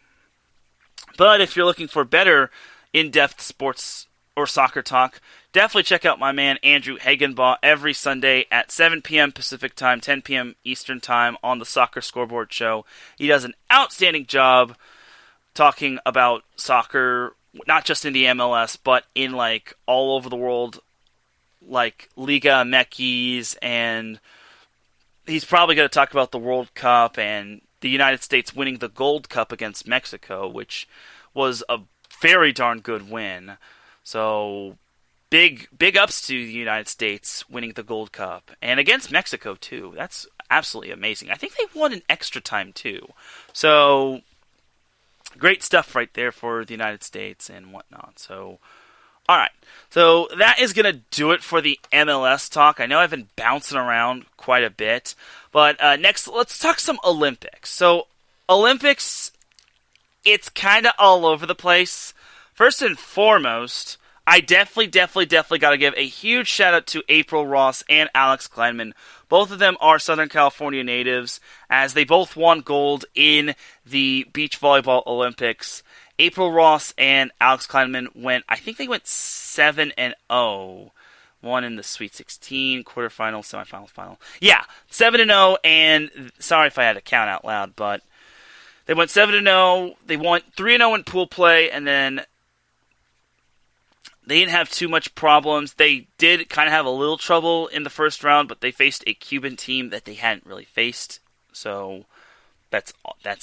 But if you're looking for better in-depth sports or soccer talk, definitely check out my man Andrew Hagenbaugh every Sunday at 7 p.m. Pacific Time, 10 p.m. Eastern Time on the Soccer Scoreboard Show. He does an outstanding job talking about soccer, not just in the MLS, but in like all over the world, like Liga MX, and he's probably going to talk about the World Cup and the United States winning the Gold Cup against Mexico, which was a very darn good win. So big ups to the United States winning the Gold Cup, and against Mexico too. That's absolutely amazing. I think they won in extra time too. So great stuff right there for the United States and whatnot. So, alright. So, that is going to do it for the MLS talk. I know I've been bouncing around quite a bit. But next, let's talk some Olympics. So, Olympics, it's kind of all over the place. First and foremost, I definitely got to give a huge shout out to April Ross and Alix Klineman. Both of them are Southern California natives, as they both won gold in the beach volleyball Olympics. April Ross and Alix Klineman went 7-0. One in the Sweet 16, quarterfinal, semifinal, final. Yeah, 7-0, and sorry if I had to count out loud, but they went 7-0. They won 3-0 in pool play, and then they didn't have too much problems. They did kind of have a little trouble in the first round, but they faced a Cuban team that they hadn't really faced, so that's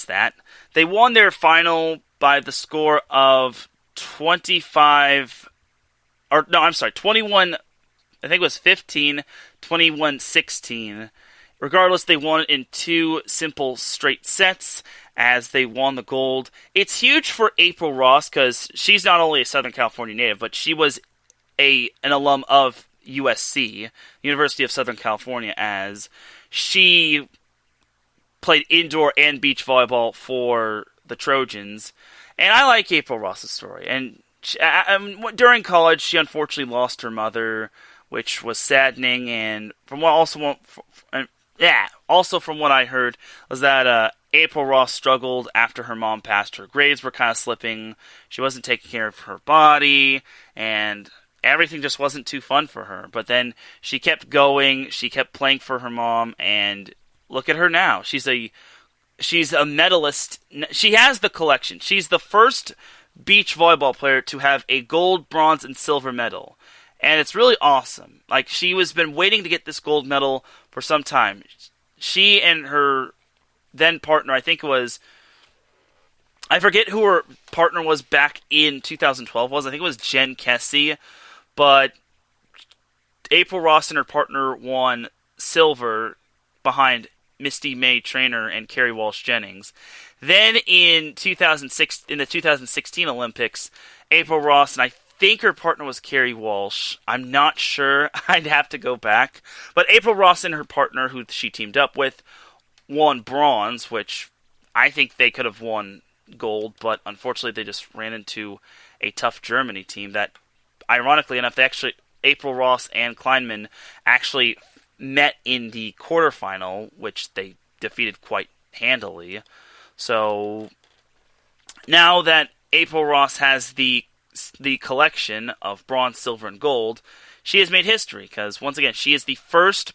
that. They won their final by the score of 21. I think it was 15, 21, 16. Regardless, they won it in 2 simple straight sets as they won the gold. It's huge for April Ross because she's not only a Southern California native, but she was an alum of USC, University of Southern California, as she played indoor and beach volleyball for the Trojans. And I like April Ross's story. And during college, she unfortunately lost her mother, which was saddening. And from what from what I heard was that April Ross struggled after her mom passed. Her grades were kind of slipping. She wasn't taking care of her body, and everything just wasn't too fun for her. But then she kept going. She kept playing for her mom, and look at her now. She's a medalist. She has the collection. She's the first beach volleyball player to have a gold, bronze, and silver medal. And it's really awesome. Like, she was been waiting to get this gold medal for some time. She and her then partner, I forget who her partner was back in 2012 was. I think it was Jen Kessie. But April Ross and her partner won silver behind Misty May Trainer and Carrie Walsh Jennings. Then in the 2016 Olympics, April Ross, and I think her partner was Carrie Walsh. I'm not sure. I'd have to go back. But April Ross and her partner, who she teamed up with, won bronze, which I think they could have won gold, but unfortunately they just ran into a tough Germany team that, ironically enough, April Ross and Klineman actually met in the quarterfinal, which they defeated quite handily. So now that April Ross has the collection of bronze, silver, and gold, she has made history because, once again, she is the first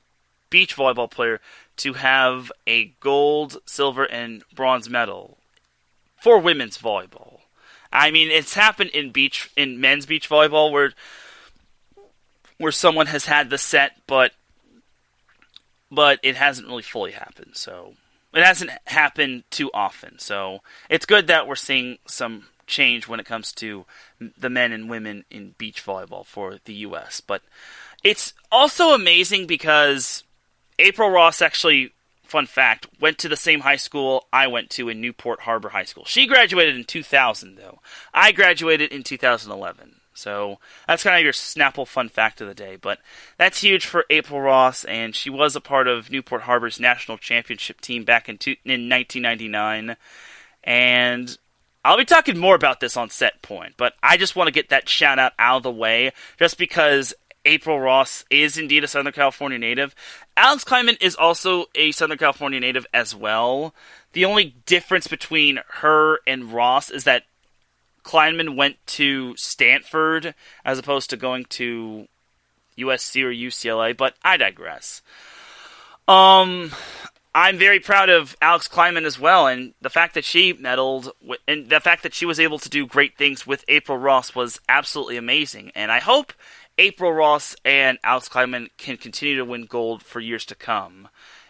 beach volleyball player to have a gold, silver, and bronze medal for women's volleyball. I mean, it's happened in men's beach volleyball where someone has had the set, but it hasn't really fully happened. So it hasn't happened too often. So it's good that we're seeing some change when it comes to the men and women in beach volleyball for the U.S. But it's also amazing because April Ross actually, fun fact, went to the same high school I went to in Newport Harbor High School. She graduated in 2000, though. I graduated in 2011. So that's kind of your Snapple fun fact of the day. But that's huge for April Ross, and she was a part of Newport Harbor's national championship team back in 1999. And I'll be talking more about this on Set Point, but I just want to get that shout out of the way, just because April Ross is indeed a Southern California native. Alix Klineman is also a Southern California native as well. The only difference between her and Ross is that Klineman went to Stanford as opposed to going to USC or UCLA, but I digress. I'm very proud of Alix Klineman as well, and the fact that she medaled, and the fact that she was able to do great things with April Ross was absolutely amazing. And I hope April Ross and Alix Klineman can continue to win gold for years to come.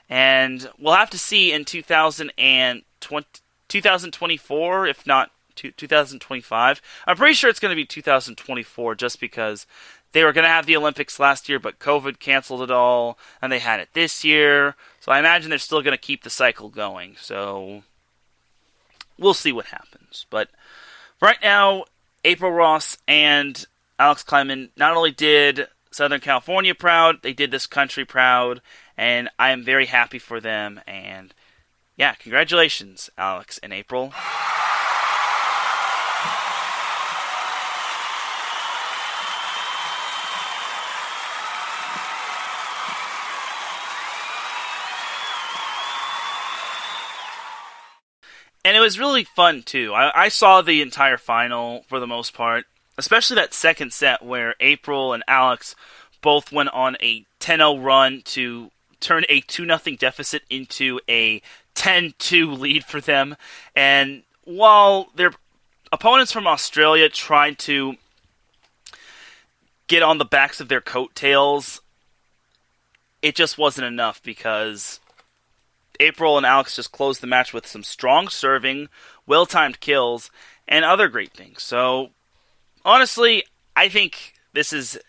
And we'll have to see in 2024, if not 2025. I'm pretty sure it's going to be 2024 just because they were going to have the Olympics last year, but COVID canceled it all, and they had it this year. So I imagine they're still going to keep the cycle going. So we'll see what happens. But right now, April Ross and Alix Klineman not only did Southern California proud, they did this country proud, and I am very happy for them. And yeah, congratulations, Alix and April. And it was really fun, too. I saw the entire final, for the most part, especially that second set where April and Alix both went on a 10-0 run to turn a 2-0 deficit into a 10-2 lead for them. And while their opponents from Australia tried to get on the backs of their coattails, it just wasn't enough because April and Alix just closed the match with some strong serving, well-timed kills, and other great things. So, honestly, I think this is,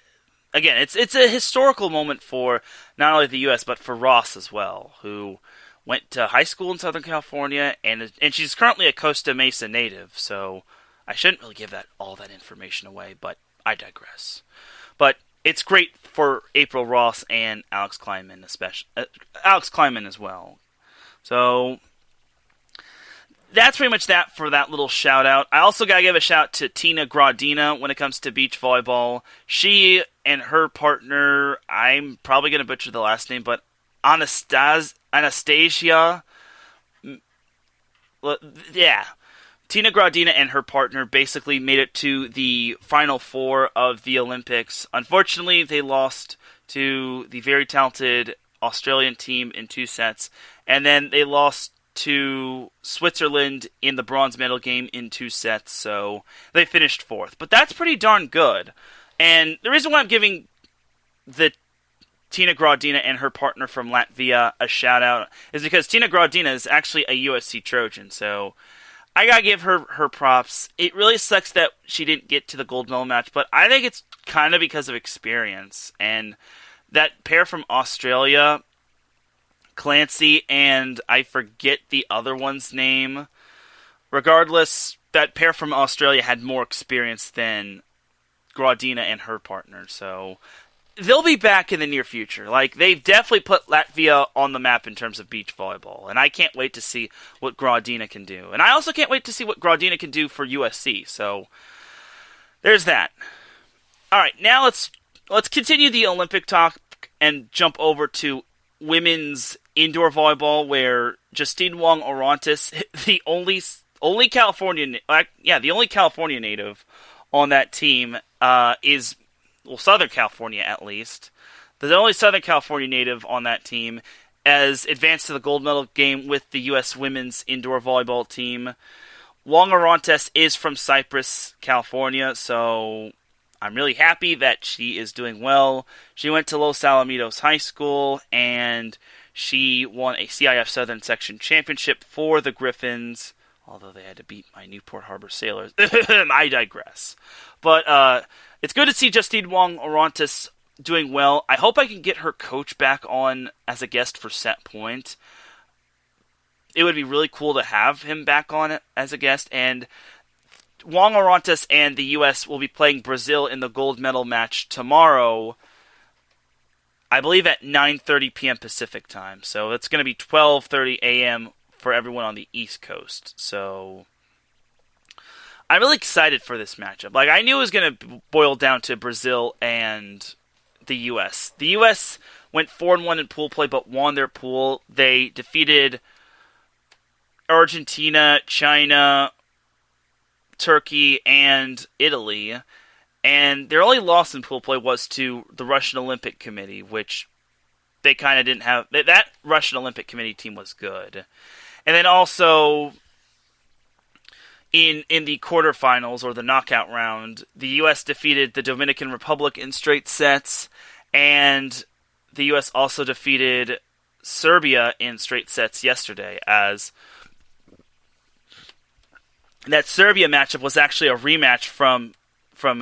again, it's a historical moment for not only the U.S., but for Ross as well, who went to high school in Southern California, and she's currently a Costa Mesa native, so I shouldn't really give all that information away, but I digress. But it's great for April Ross and Alix Klineman, Alix Klineman as well. So that's pretty much that for that little shout out. I also gotta give a shout to Tina Gradina when it comes to beach volleyball. She and her partner, I'm probably gonna butcher the last name, but Anastasia. Yeah. Tina Gradina and her partner basically made it to the Final Four of the Olympics. Unfortunately, they lost to the very talented Australian team in 2 sets, and then they lost to Switzerland in the bronze medal game in 2 sets, so they finished 4th. But that's pretty darn good. And the reason why I'm giving the Tina Gradina and her partner from Latvia a shout out is because Tina Gradina is actually a USC Trojan, so I gotta give her props. It really sucks that she didn't get to the gold medal match, but I think it's kind of because of experience. And that pair from Australia, Clancy, and I forget the other one's name. Regardless, that pair from Australia had more experience than Gradina and her partner, so they'll be back in the near future. Like, they've definitely put Latvia on the map in terms of beach volleyball, and I can't wait to see what Gradina can do. And I also can't wait to see what Gradina can do for USC, so there's that. Alright, now let's continue the Olympic talk and jump over to women's indoor volleyball, where Justine Wong Orontes, the only California native on that team, is, well, Southern California at least. The only Southern California native on that team has advanced to the gold medal game with the U.S. women's indoor volleyball team. Wong Orontes is from Cypress, California, so I'm really happy that she is doing well. She went to Los Alamitos High School, and she won a CIF Southern Section Championship for the Griffins, although they had to beat my Newport Harbor Sailors. I digress. But it's good to see Justine Wong Orontes doing well. I hope I can get her coach back on as a guest for Set Point. It would be really cool to have him back on as a guest, and Wong Orontes and the U.S. will be playing Brazil in the gold medal match tomorrow, I believe at 9:30 p.m. Pacific time. So it's going to be 12:30 a.m. for everyone on the East Coast. So I'm really excited for this matchup. Like, I knew it was going to boil down to Brazil and the U.S. The U.S. went 4-1 in pool play, but won their pool. They defeated Argentina, China, Turkey, and Italy. And their only loss in pool play was to the Russian Olympic Committee, which they kind of didn't have. That Russian Olympic Committee team was good. And then also in the quarterfinals, or the knockout round, the U.S. defeated the Dominican Republic in straight sets, and the U.S. also defeated Serbia in straight sets yesterday, as that Serbia matchup was actually a rematch from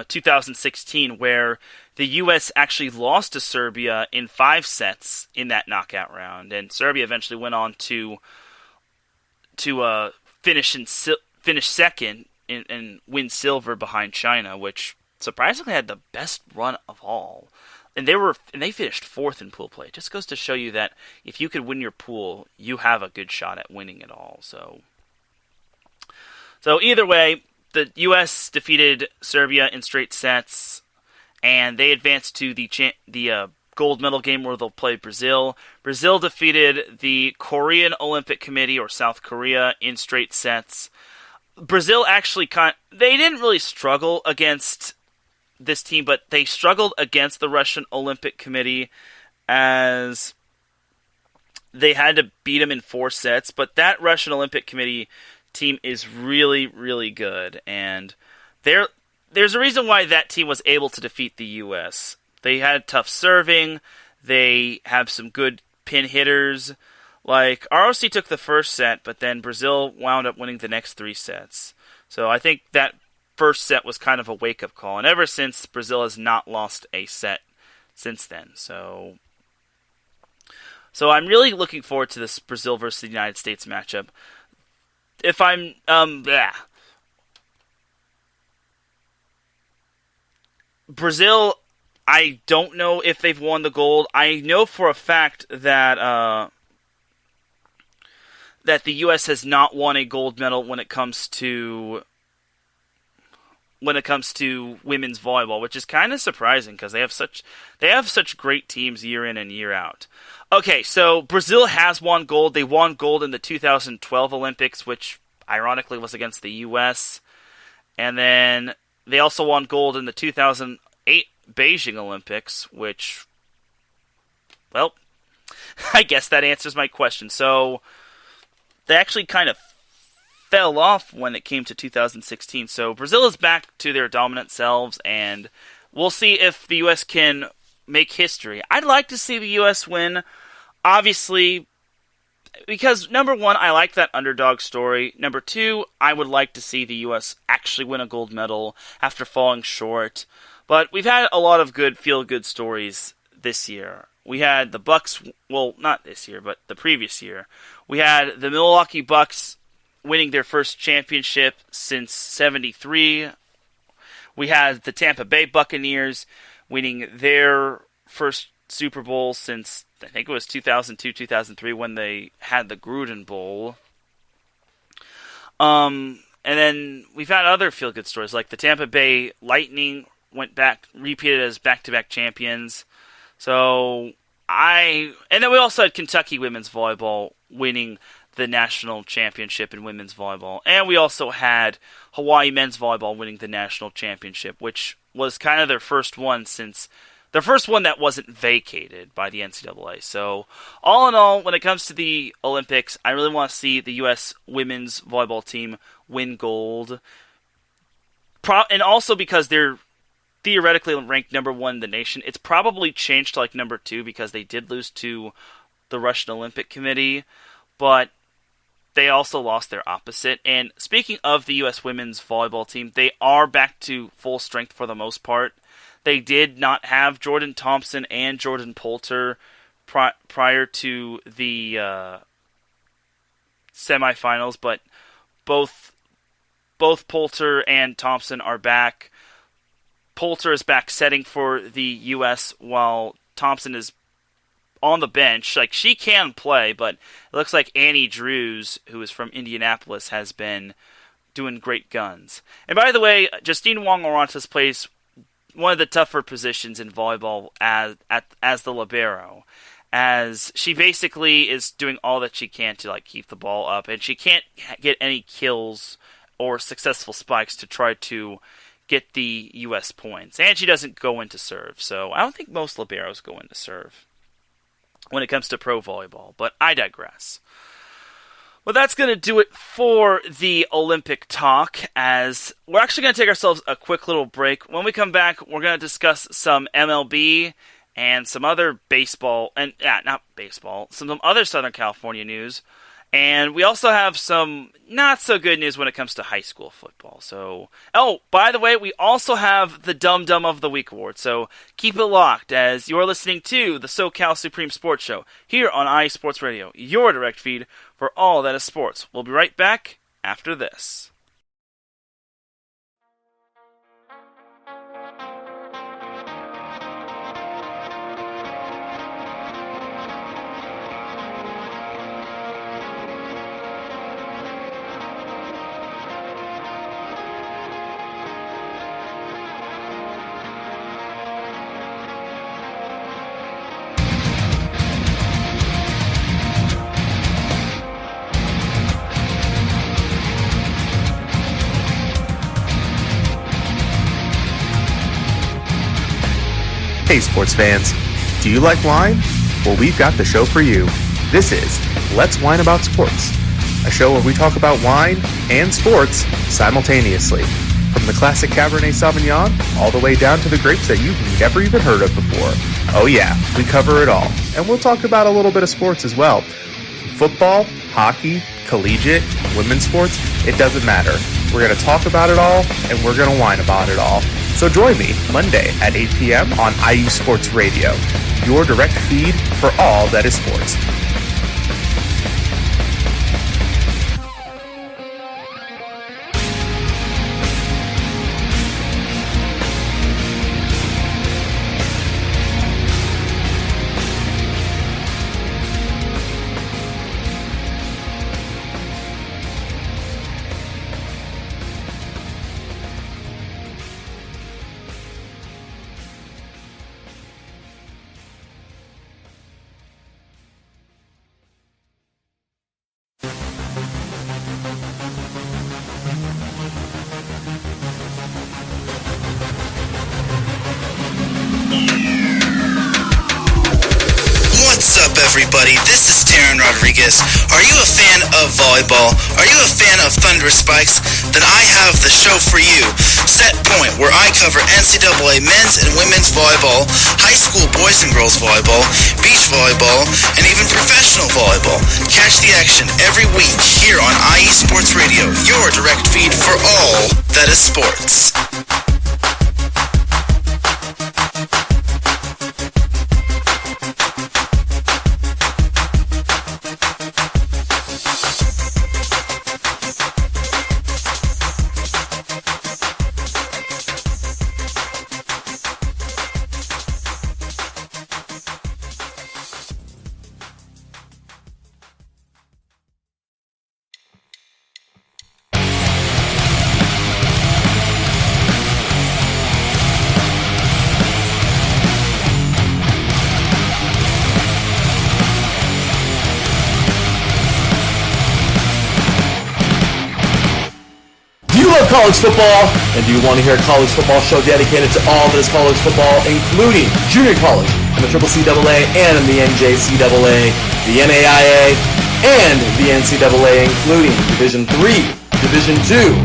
2016, where the U.S. actually lost to Serbia in 5 sets in that knockout round, and Serbia eventually went on to finish second and win silver behind China, which surprisingly had the best run of all. And they finished 4th in pool play. It just goes to show you that if you could win your pool, you have a good shot at winning it all. So either way, the U.S. defeated Serbia in straight sets, and they advanced to the gold medal game where they'll play Brazil. Brazil defeated the Korean Olympic Committee, or South Korea, in straight sets. Brazil actually they didn't really struggle against this team, but they struggled against the Russian Olympic Committee, as they had to beat them in 4 sets. But that Russian Olympic Committee team is really, really good, and there's a reason why that team was able to defeat the U.S. They had tough serving, they have some good pin hitters. Like, ROC took the first set, but then Brazil wound up winning the next 3 sets. So I think that first set was kind of a wake-up call, and ever since, Brazil has not lost a set since then. So I'm really looking forward to this Brazil versus the United States matchup. Brazil, I don't know if they've won the gold. I know for a fact that that the U.S. has not won a gold medal when it comes to women's volleyball, which is kind of surprising because they have such great teams year in and year out. Okay, so Brazil has won gold. They won gold in the 2012 Olympics, which ironically was against the U.S. And then they also won gold in the 2008 Beijing Olympics, which, well, I guess that answers my question. So they actually kind of fell off when it came to 2016. So Brazil is back to their dominant selves, and we'll see if the U.S. can make history. I'd like to see the U.S. win, obviously, because number one, I like that underdog story. Number two, I would like to see the U.S. actually win a gold medal after falling short. But we've had a lot of good feel-good stories this year. We had the Bucks, well, not this year, but the previous year. We had the Milwaukee Bucks winning their first championship since '73. We had the Tampa Bay Buccaneers winning their first Super Bowl since, I think it was 2002, 2003, when they had the Gruden Bowl. And then we've had other feel-good stories, like the Tampa Bay Lightning repeated as back-to-back champions. And then we also had Kentucky women's volleyball winning the national championship in women's volleyball. And we also had Hawaii men's volleyball winning the national championship, which was kind of their first one that wasn't vacated by the NCAA. So, all in all, when it comes to the Olympics, I really want to see the U.S. women's volleyball team win gold. And also because they're theoretically ranked number one in the nation. It's probably changed to like number two because they did lose to the Russian Olympic Committee, but they also lost their opposite. And speaking of the U.S. women's volleyball team, they are back to full strength for the most part. They did not have Jordan Thompson and Jordan Poulter prior to the semifinals, but both Poulter and Thompson are back. Poulter is back setting for the U.S. while Thompson is on the bench. Like, she can play, but it looks like Annie Drews, who is from Indianapolis, has been doing great guns. And by the way, Justine Wong-Orantes plays one of the tougher positions in volleyball as the libero, as she basically is doing all that she can to like keep the ball up, and she can't get any kills or successful spikes to try to get the U.S. points. And she doesn't go into serve, so I don't think most liberos go into serve when it comes to pro volleyball, but I digress. Well, that's going to do it for the Olympic talk, as we're actually going to take ourselves a quick little break. When we come back, we're going to discuss some MLB and some other baseball, and not baseball, some other Southern California news. And we also have some not so good news when it comes to high school football. So, by the way, we also have the Dum Dum of the Week award. So keep it locked as you're listening to the SoCal Supreme Sports Show here on IE Sports Radio, your direct feed for all that is sports. We'll be right back after this. Hey sports fans, do you like wine? Well, we've got the show for you. This is Let's Wine About Sports, a show where we talk about wine and sports simultaneously. From the classic Cabernet Sauvignon all the way down to the grapes that you've never even heard of before. Oh yeah, we cover it all. And we'll talk about a little bit of sports as well. Football, hockey, collegiate, women's sports, it doesn't matter. We're going to talk about it all, and we're going to whine about it all. So join me Monday at 8 p.m. on IU Sports Radio, your direct feed for all that is sports. up, everybody? This is Teran Rodriguez. Are you a fan of volleyball? Are you a fan of Thunder Spikes? Then I have the show for you, Set Point, where I cover NCAA men's and women's volleyball, high school boys and girls volleyball, beach volleyball, and even professional volleyball. Catch the action every week here on IE Sports Radio, your direct feed for all that is sports. College football, and do you want to hear a college football show dedicated to all that is college football, including junior college and the CCCAA and the NJCAA, the NAIA, and the NCAA, including Division III, Division II,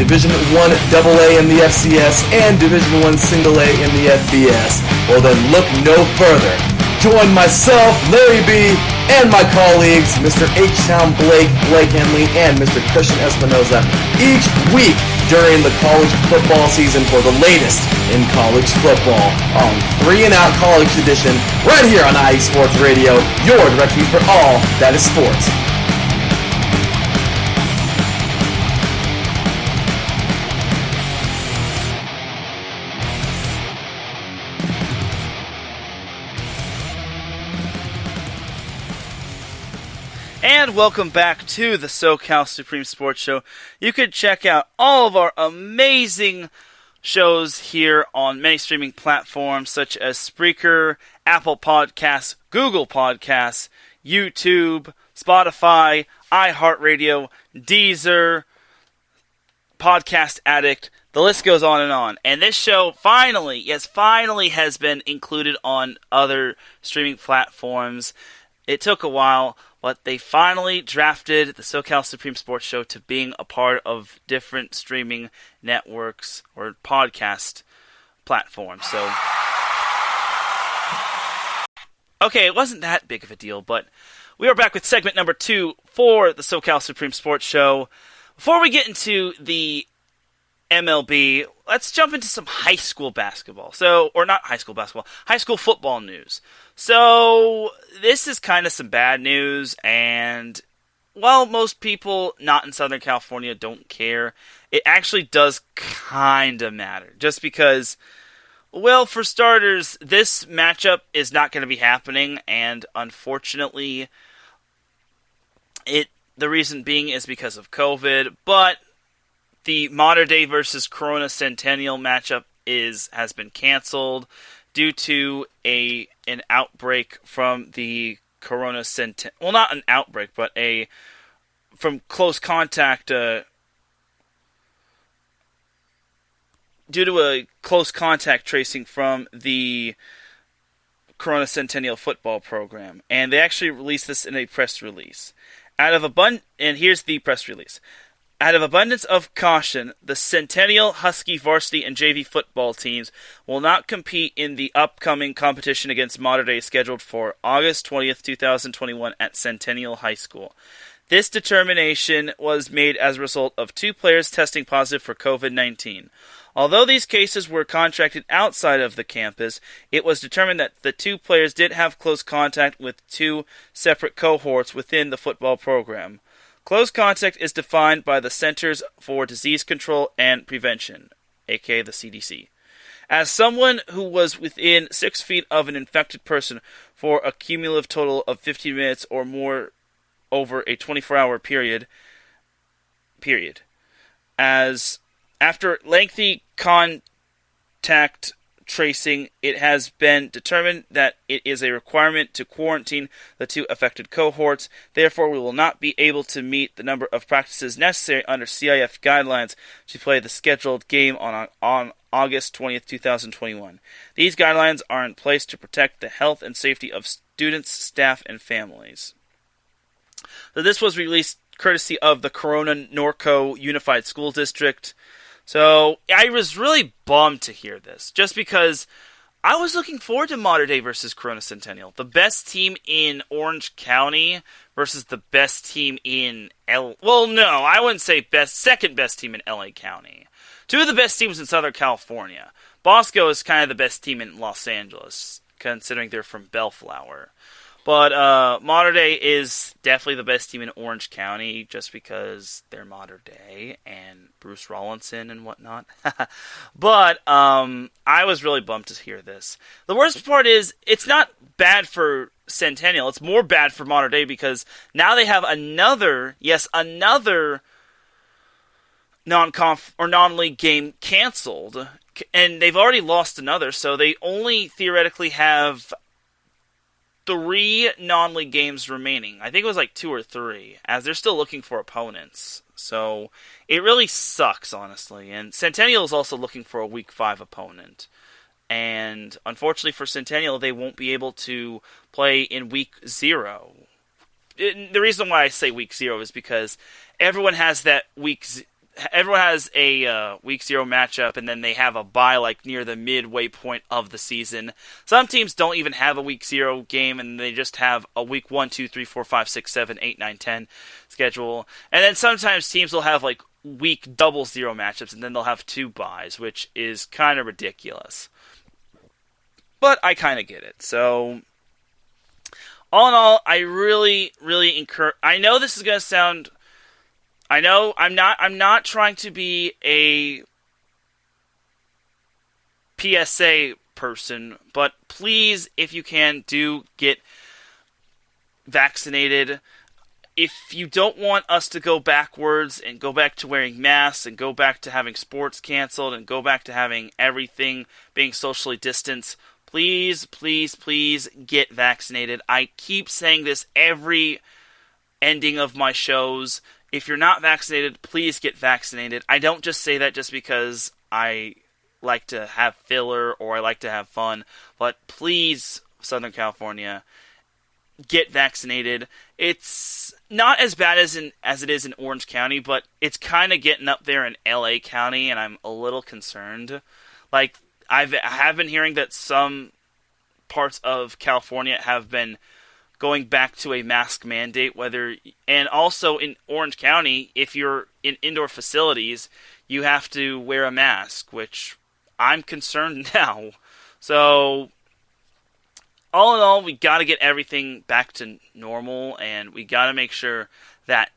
Division I AA in the FCS, and Division I A in the FBS. Well then look no further. Join myself, Larry B., and my colleagues, Mr. H-Town Blake Henley, and Mr. Christian Espinoza, each week during the college football season for the latest in college football on 3 and Out College Edition, right here on IE Sports Radio, your direct feed for all that is sports. And welcome back to the SoCal Supreme Sports Show. You could check out all of our amazing shows here on many streaming platforms such as Spreaker, Apple Podcasts, Google Podcasts, YouTube, Spotify, iHeartRadio, Deezer, Podcast Addict. The list goes on and on. And this show finally has been included on other streaming platforms. It took a while, but they finally drafted the SoCal Supreme Sports Show to being a part of different streaming networks or podcast platforms. So, okay, it wasn't that big of a deal, but we are back with segment number 2 for the SoCal Supreme Sports Show. Before we get into the MLB, let's jump into some high school basketball. High school football news. So, this is kind of some bad news, and while most people not in Southern California don't care, it actually does kind of matter. Just because, well, for starters, this matchup is not going to be happening, and unfortunately, the reason being is because of COVID, but the Mater Dei versus Corona Centennial matchup has been canceled due to an outbreak from the Corona Centennial. Well, not an outbreak, but from close contact. Due to a close contact tracing from the Corona Centennial football program, and they actually released this in a press release. And here's the press release. Out of abundance of caution, the Centennial Husky varsity and JV football teams will not compete in the upcoming competition against Mater Dei scheduled for August 20th, 2021 at Centennial High School. This determination was made as a result of 2 players testing positive for COVID-19. Although these cases were contracted outside of the campus, it was determined that the 2 players did have close contact with 2 separate cohorts within the football program. Close contact is defined by the Centers for Disease Control and Prevention, aka the CDC, as someone who was within 6 feet of an infected person for a cumulative total of 15 minutes or more over a 24-hour period. As after lengthy contact tracing, it has been determined that it is a requirement to quarantine the 2 affected cohorts. Therefore, we will not be able to meet the number of practices necessary under CIF guidelines to play the scheduled game on August 20th, 2021. These guidelines are in place to protect the health and safety of students, staff, and families. So this was released courtesy of the Corona Norco Unified School District. So I was really bummed to hear this, just because I was looking forward to Mater Dei versus Corona Centennial. The best team in Orange County versus the best team in well, no, I wouldn't say second best team in LA County. Two of the best teams in Southern California. Bosco is kind of the best team in Los Angeles, considering they're from Bellflower. But Mater Dei is definitely the best team in Orange County, just because they're Mater Dei and Bruce Rollinson and whatnot. But I was really bummed to hear this. The worst part is, it's not bad for Centennial. It's more bad for Mater Dei, because now they have another non-conf or non-league game canceled, and they've already lost another, so they only theoretically have 3 non-league games remaining. I think it was like 2 or 3, as they're still looking for opponents. So it really sucks, honestly. And Centennial is also looking for a Week 5 opponent. And unfortunately for Centennial, they won't be able to play in Week 0. The reason why I say Week 0 is because everyone has a Week 0 matchup, and then they have a bye like near the midway point of the season. Some teams don't even have a Week 0 game, and they just have a Week 1, 2, 3, 4, 5, 6, 7, 8, 9, 10 schedule. And then sometimes teams will have like Week 0 matchups, and then they'll have 2 byes, which is kind of ridiculous. But I kind of get it. So all in all, I really, really encourage. I know this is going to sound. I know I'm not trying to be a PSA person, but please, if you can, do get vaccinated. If you don't want us to go backwards and go back to wearing masks and go back to having sports canceled and go back to having everything being socially distanced, please, please, please get vaccinated. I keep saying this every ending of my shows. If you're not vaccinated, please get vaccinated. I don't just say that just because I like to have filler or I like to have fun, but please, Southern California, get vaccinated. It's not as bad as it is in Orange County, but it's kind of getting up there in LA County, and I'm a little concerned. Like, I have been hearing that some parts of California have been going back to a mask mandate, and also in Orange County, if you're in indoor facilities, you have to wear a mask, which I'm concerned now. So, all in all, we got to get everything back to normal, and we got to make sure that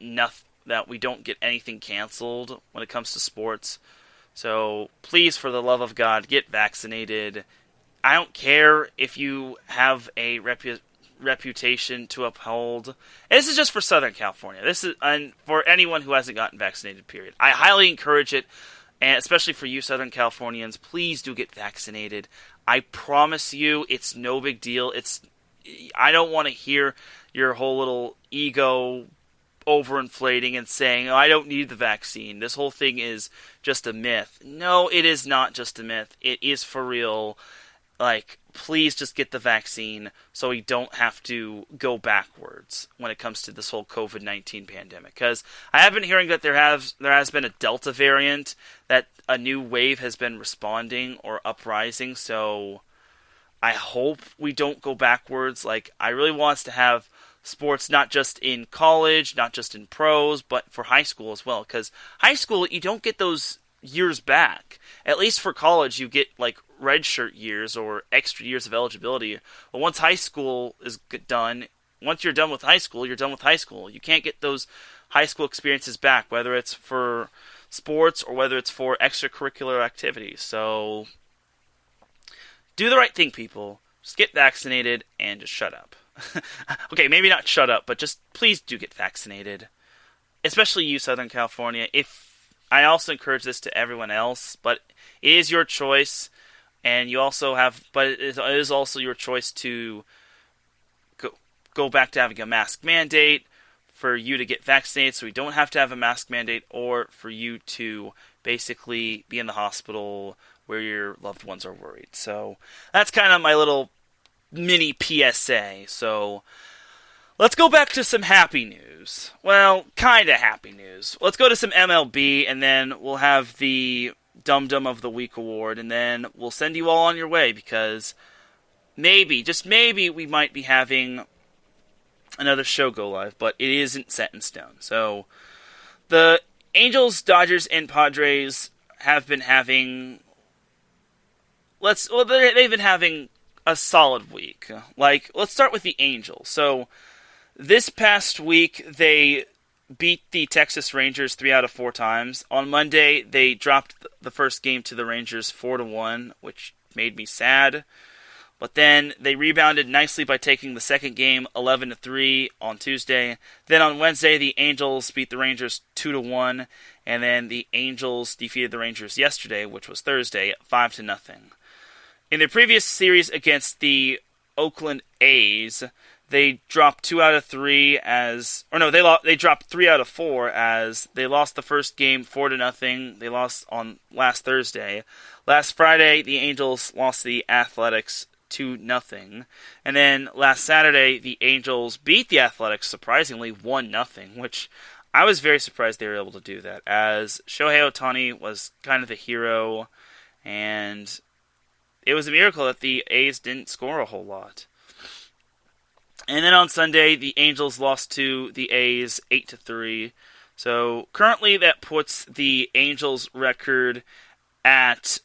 we don't get anything canceled when it comes to sports. So, please, for the love of God, get vaccinated. I don't care if you have a reputation to uphold. And this is just for Southern California. This is for anyone who hasn't gotten vaccinated, period. I highly encourage it, and especially for you Southern Californians, please do get vaccinated. I promise you, it's no big deal. I don't want to hear your whole little ego overinflating and saying, oh, I don't need the vaccine. This whole thing is just a myth. No, it is not just a myth. It is for real. Like, please just get the vaccine so we don't have to go backwards when it comes to this whole COVID-19 pandemic. Because I have been hearing that there has been a Delta variant, that a new wave has been responding or uprising. So I hope we don't go backwards. Like, I really want us to have sports not just in college, not just in pros, but for high school as well. Because high school, you don't get those years back. At least for college, you get like redshirt years or extra years of eligibility. But once high school is done, once you're done with high school, you're done with high school. You can't get those high school experiences back, whether it's for sports or whether it's for extracurricular activities. So do the right thing, people. Just get vaccinated and just shut up. Okay, maybe not shut up, but just please do get vaccinated. Especially you, Southern California. I also encourage this to everyone else, but it is your choice, and you also have. But it is also your choice to go back to having a mask mandate, for you to get vaccinated, so we don't have to have a mask mandate, or for you to basically be in the hospital where your loved ones are worried. So that's kind of my little mini PSA. So let's go back to some happy news. Well, kind of happy news. Let's go to some MLB, and then we'll have the Dum Dum of the Week award, and then we'll send you all on your way, because maybe, just maybe, we might be having another show go live, but it isn't set in stone. So the Angels, Dodgers, and Padres have been having they've been having a solid week. Like, let's start with the Angels. So this past week, they beat the Texas Rangers 3 out of 4 times. On Monday, they dropped the first game to the Rangers 4-1, which made me sad. But then they rebounded nicely by taking the second game 11-3 on Tuesday. Then on Wednesday, the Angels beat the Rangers 2-1, and then the Angels defeated the Rangers yesterday, which was Thursday, 5-0. In their previous series against the Oakland A's, they dropped 2 out of 3 they dropped 3 out of 4 as they lost the first game 4-0. They lost on last Thursday. Last Friday, the Angels lost to the Athletics 2-0. And then last Saturday, the Angels beat the Athletics surprisingly 1-0, which I was very surprised they were able to do that, as Shohei Ohtani was kind of the hero, and it was a miracle that the A's didn't score a whole lot. And then on Sunday, the Angels lost to the A's 8-3. So currently that puts the Angels record at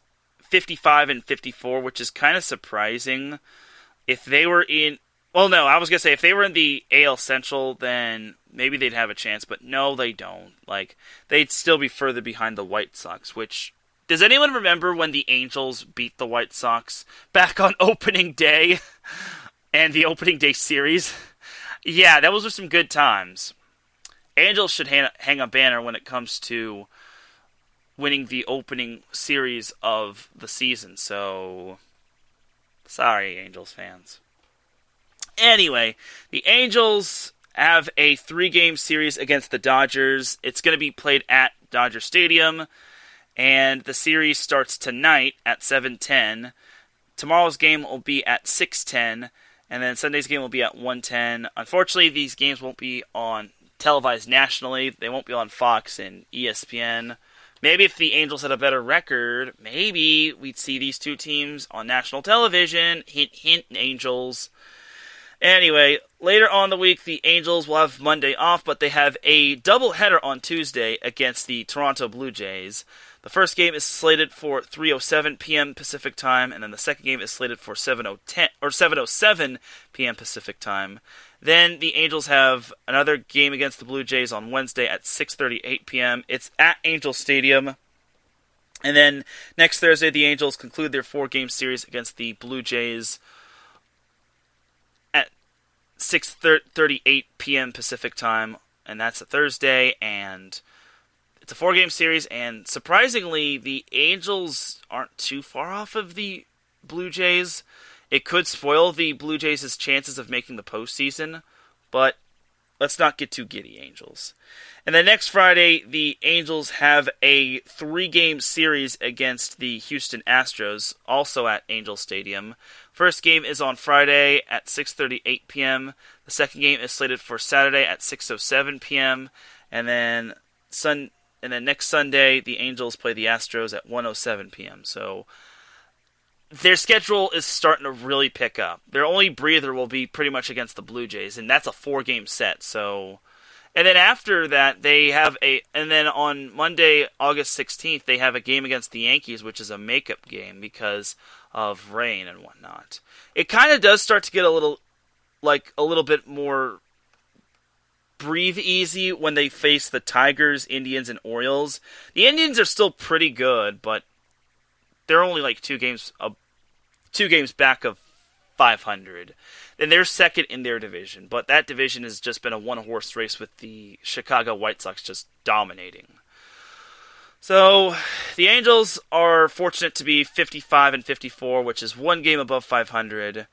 55-54, which is kind of surprising. If they were in, if they were in the AL Central, then maybe they'd have a chance, but no, they don't. Like, they'd still be further behind the White Sox, which, does anyone remember when the Angels beat the White Sox back on opening day and the opening day series? Yeah, those were some good times. Angels should hang a banner when it comes to winning the opening series of the season, so sorry, Angels fans. Anyway, the Angels have a 3-game series against the Dodgers. It's going to be played at Dodger Stadium, and the series starts tonight at 7:10. Tomorrow's game will be at 6:10, and then Sunday's game will be at 1:10. Unfortunately, these games won't be televised nationally. They won't be on Fox and ESPN. Maybe if the Angels had a better record, maybe we'd see these two teams on national television. Hint, hint, Angels. Anyway, later on in the week, the Angels will have Monday off, but they have a doubleheader on Tuesday against the Toronto Blue Jays. The first game is slated for 3:07 p.m. Pacific Time, and then the second game is slated for 7:07 p.m. Pacific Time. Then the Angels have another game against the Blue Jays on Wednesday at 6:38 p.m. It's at Angel Stadium. And then next Thursday, the Angels conclude their 4-game series against the Blue Jays at 6:38 p.m. Pacific Time, and that's a Thursday, and it's a 4-game series, and surprisingly, the Angels aren't too far off of the Blue Jays. It could spoil the Blue Jays' chances of making the postseason, but let's not get too giddy, Angels. And then next Friday, the Angels have a 3-game series against the Houston Astros, also at Angel Stadium. First game is on Friday at 6:38 p.m. The second game is slated for Saturday at 6:07 p.m. And then next Sunday, the Angels play the Astros at 1:07 p.m. So their schedule is starting to really pick up. Their only breather will be pretty much against the Blue Jays, and that's a 4-game set. So, and then after that, and then on Monday, August 16th, they have a game against the Yankees, which is a makeup game because of rain and whatnot. It kind of does start to get a little bit more breathe easy when they face the Tigers, Indians, and Orioles. The Indians are still pretty good, but they're only like 2 games back of 500. And they're second in their division, but that division has just been a one-horse race with the Chicago White Sox just dominating. So the Angels are fortunate to be 55-54, which is 1 game above 500.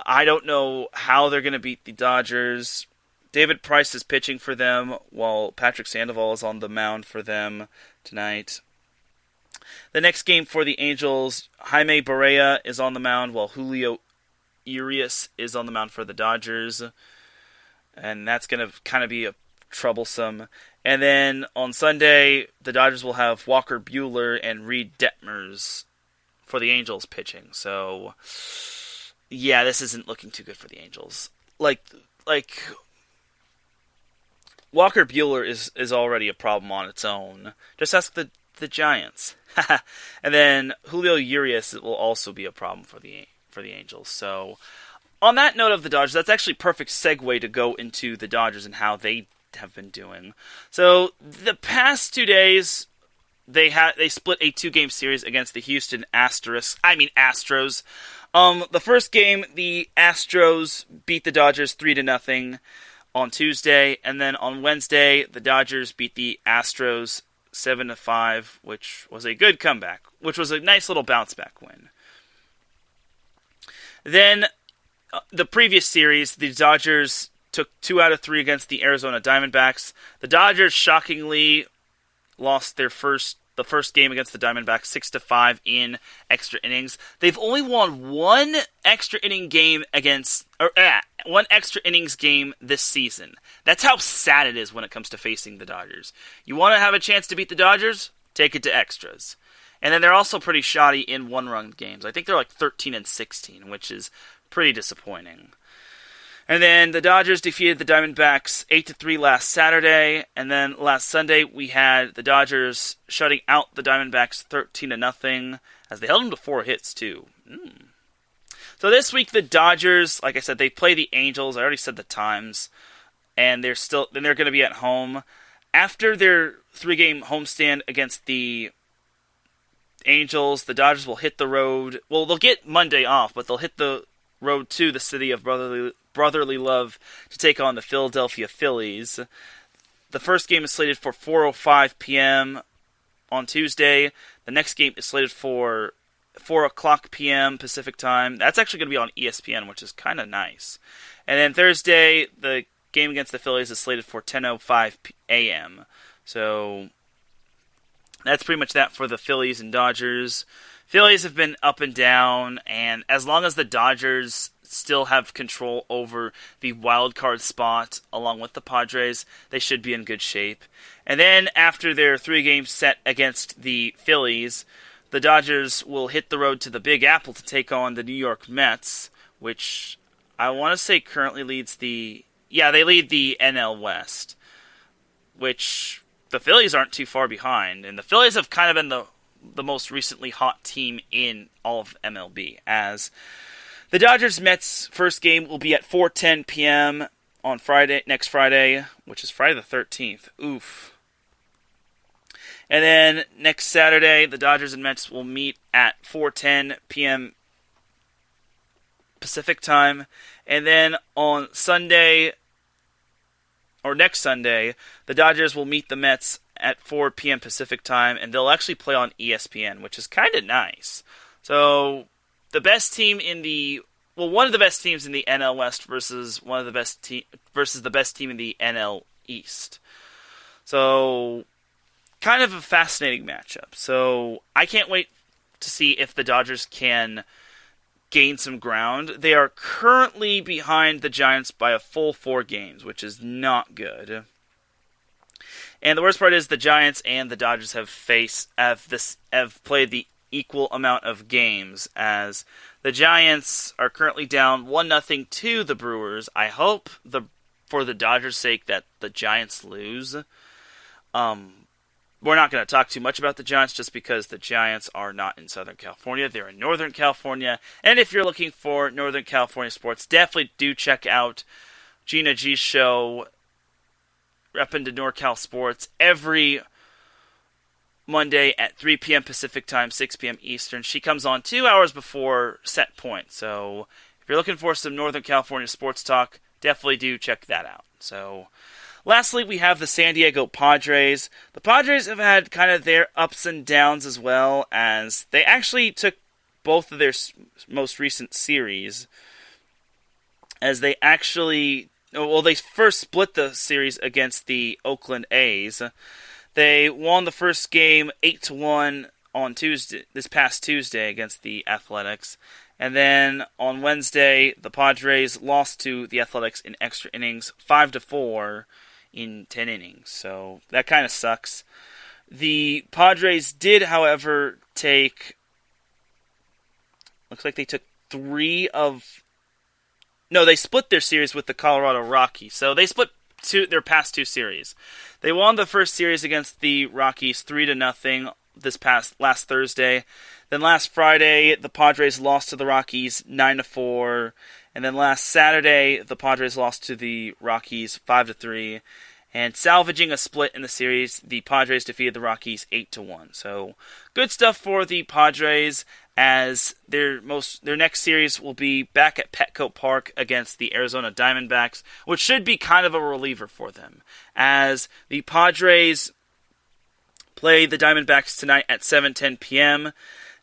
I don't know how they're going to beat the Dodgers. David Price is pitching for them, while Patrick Sandoval is on the mound for them tonight. The next game for the Angels, Jaime Barria is on the mound, while Julio Urias is on the mound for the Dodgers, and that's going to kind of be troublesome. And then on Sunday, the Dodgers will have Walker Buehler and Reed Detmers for the Angels pitching. So, yeah, this isn't looking too good for the Angels. Like Walker Buehler is already a problem on its own. Just ask the Giants. And then Julio Urias will also be a problem for the Angels. So, on that note of the Dodgers, that's actually a perfect segue to go into the Dodgers and how they have been doing. So, the past 2 days, they split a 2-game series against the Houston Astros. The first game, the Astros beat the Dodgers 3-0 on Tuesday, and then on Wednesday, the Dodgers beat the Astros 7-5, which was a good comeback, which was a nice little bounce-back win. Then, the previous series, the Dodgers took 2 out of 3 against the Arizona Diamondbacks. The Dodgers shockingly lost the first game against the Diamondbacks 6-5 in extra innings. They've only won one extra innings game this season. That's how sad it is when it comes to facing the Dodgers. You want to have a chance to beat the Dodgers? Take it to extras. And then they're also pretty shoddy in one-run games. I think they're like 13-16, which is pretty disappointing. And then the Dodgers defeated the Diamondbacks 8-3 last Saturday. And then last Sunday, we had the Dodgers shutting out the Diamondbacks 13-0, as they held them to 4 hits, too. So this week, the Dodgers, like I said, they play the Angels. I already said the times. And they're going to be at home. After their 3-game homestand against the Angels, the Dodgers will hit the road. Well, they'll get Monday off, but they'll hit the road to the city of brotherly love to take on the Philadelphia Phillies. The first game is slated for 4:05 p.m. on Tuesday. The next game is slated for 4 o'clock p.m. Pacific time. That's actually going to be on ESPN, which is kind of nice. And then Thursday, the game against the Phillies is slated for 10:05 a.m. So that's pretty much that for the Phillies and Dodgers. Phillies have been up and down, and as long as the Dodgers still have control over the wild card spot along with the Padres, they should be in good shape. And then after their 3-game set against the Phillies, the Dodgers will hit the road to the Big Apple to take on the New York Mets, which I want to say currently leads they lead the NL West, which the Phillies aren't too far behind, and the Phillies have kind of been the most recently hot team in all of MLB, as the Dodgers-Mets first game will be at 4:10 p.m. on next Friday, which is Friday the 13th. Oof. And then next Saturday, the Dodgers and Mets will meet at 4:10 p.m. Pacific time. And then on Sunday, or next Sunday, the Dodgers will meet the Mets at 4 p.m. Pacific time, and they'll actually play on ESPN, which is kind of nice. So, the best team one of the best teams in the NL West versus the best team in the NL East. So, kind of a fascinating matchup. So, I can't wait to see if the Dodgers can gain some ground. They are currently behind the Giants by a full 4 games, which is not good. And the worst part is the Giants and the Dodgers have played the equal amount of games, as the Giants are currently down 1-0 to the Brewers. I hope for the Dodgers' sake that the Giants lose. We're not going to talk too much about the Giants just because the Giants are not in Southern California. They're in Northern California. And if you're looking for Northern California sports, definitely do check out Gina G's show, Reppin' to NorCal Sports, every Monday at 3 p.m. Pacific time, 6 p.m. Eastern. She comes on 2 hours before set point. So if you're looking for some Northern California sports talk, definitely do check that out. So lastly, we have the San Diego Padres. The Padres have had kind of their ups and downs as well, as they actually took both of their most recent series, as they first split the series against the Oakland A's. They won the first game 8-1 on this past Tuesday against the Athletics, And then on Wednesday, the Padres lost to the Athletics in extra innings, 5-4 in 10 innings. So that kind of sucks. The Padres did, however, looks like they took they split their series with the Colorado Rockies. So they split their past two series. They won the first series against the Rockies 3-0 last Thursday. Then last Friday, the Padres lost to the Rockies 9-4. And then last Saturday, the Padres lost to the Rockies 5-3. And salvaging a split in the series, the Padres defeated the Rockies 8-1. So good stuff for the Padres, as their next series will be back at Petco Park against the Arizona Diamondbacks, which should be kind of a reliever for them, as the Padres play the Diamondbacks tonight at 7:10 p.m.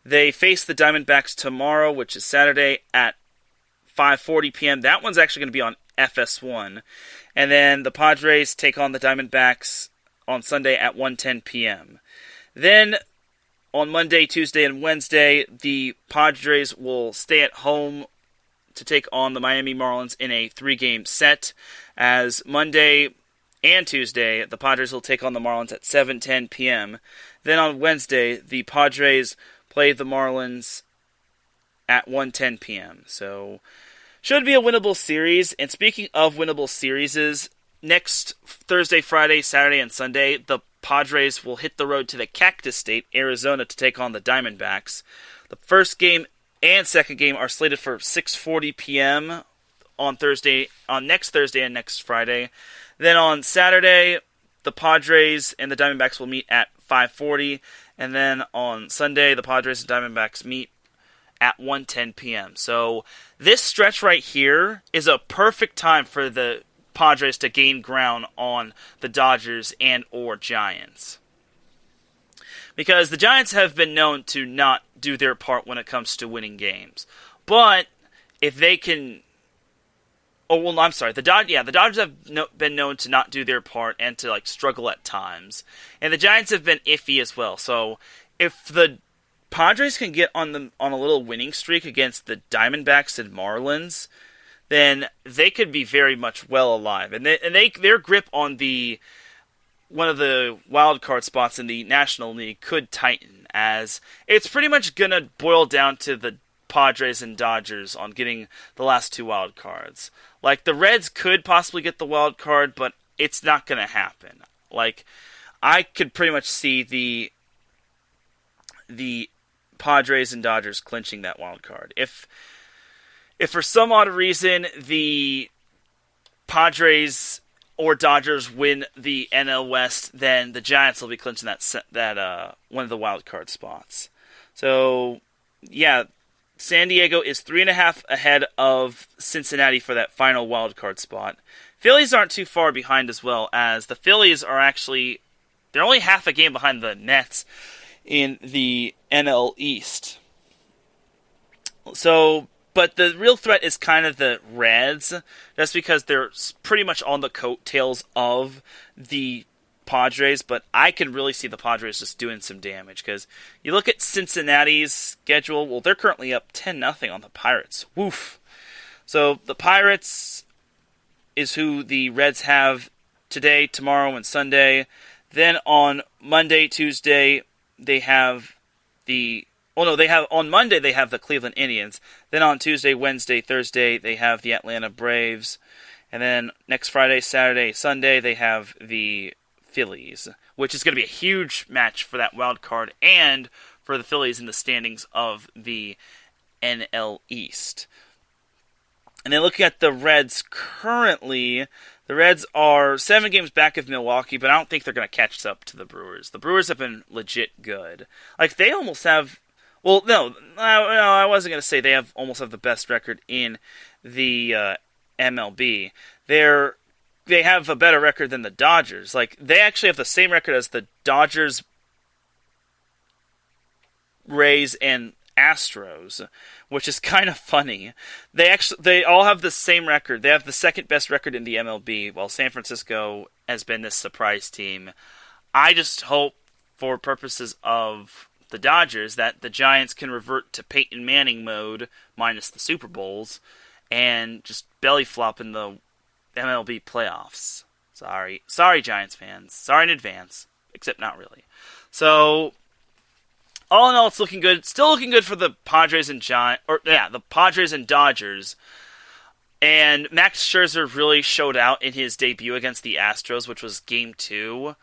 They face the Diamondbacks tomorrow, which is Saturday, at 5:40 p.m. That one's actually going to be on FS1. And then the Padres take on the Diamondbacks on Sunday at 1:10 p.m. Then on Monday, Tuesday, and Wednesday, the Padres will stay at home to take on the Miami Marlins in a 3-game set. As Monday and Tuesday, the Padres will take on the Marlins at 7:10 p.m. Then on Wednesday, the Padres play the Marlins at 1:10 p.m. So should be a winnable series. And speaking of winnable series, next Thursday, Friday, Saturday, and Sunday, the Padres will hit the road to the Cactus State, Arizona, to take on the Diamondbacks. The first game and second game are slated for 6:40 p.m. on next Thursday and next Friday. Then on Saturday, the Padres and the Diamondbacks will meet at 5:40, and then on Sunday, the Padres and Diamondbacks meet at 1:10 p.m. So this stretch right here is a perfect time for the Padres to gain ground on the Dodgers and or Giants, because the Giants have been known to not do their part when it comes to winning games. But if they can, the Dodgers have been known to not do their part and to struggle at times, and the Giants have been iffy as well. So if the Padres can get on a little winning streak against the Diamondbacks and Marlins, then they could be very much well alive. And their grip on one of the wild card spots in the National League could tighten, as it's pretty much going to boil down to the Padres and Dodgers on getting the last two wild cards. The Reds could possibly get the wild card, but it's not going to happen. I could pretty much see the Padres and Dodgers clinching that wild card. If for some odd reason the Padres or Dodgers win the NL West, then the Giants will be clinching that one of the wild card spots. So yeah, San Diego is 3.5 ahead of Cincinnati for that final wild card spot. Phillies aren't too far behind as well, as the Phillies they're only half a game behind the Nets in the NL East. So, but the real threat is kind of the Reds, just because they're pretty much on the coattails of the Padres, but I can really see the Padres just doing some damage, because you look at Cincinnati's schedule, well, they're currently up 10-0 on the Pirates. Woof. So the Pirates is who the Reds have today, tomorrow, and Sunday. Then on Monday, Tuesday, on Monday they have the Cleveland Indians. Then on Tuesday, Wednesday, Thursday, they have the Atlanta Braves. And then next Friday, Saturday, Sunday, they have the Phillies, which is going to be a huge match for that wild card and for the Phillies in the standings of the NL East. And then looking at the Reds currently, the Reds are 7 games back of Milwaukee, but I don't think they're going to catch up to the Brewers. The Brewers have been legit good. They almost have... Well, no, I wasn't going to say they almost have the best record in the MLB. They have a better record than the Dodgers. They actually have the same record as the Dodgers, Rays, and Astros, which is kind of funny. They all have the same record. They have the second best record in the MLB, while San Francisco has been this surprise team. I just hope, for purposes of the Dodgers that the Giants can revert to Peyton Manning mode, minus the Super Bowls, and just belly flop in the MLB playoffs. Sorry, Giants fans. Sorry in advance, except not really. So, all in all, it's looking good. Still looking good for the Padres and the Padres and Dodgers. And Max Scherzer really showed out in his debut against the Astros, which was Game 2.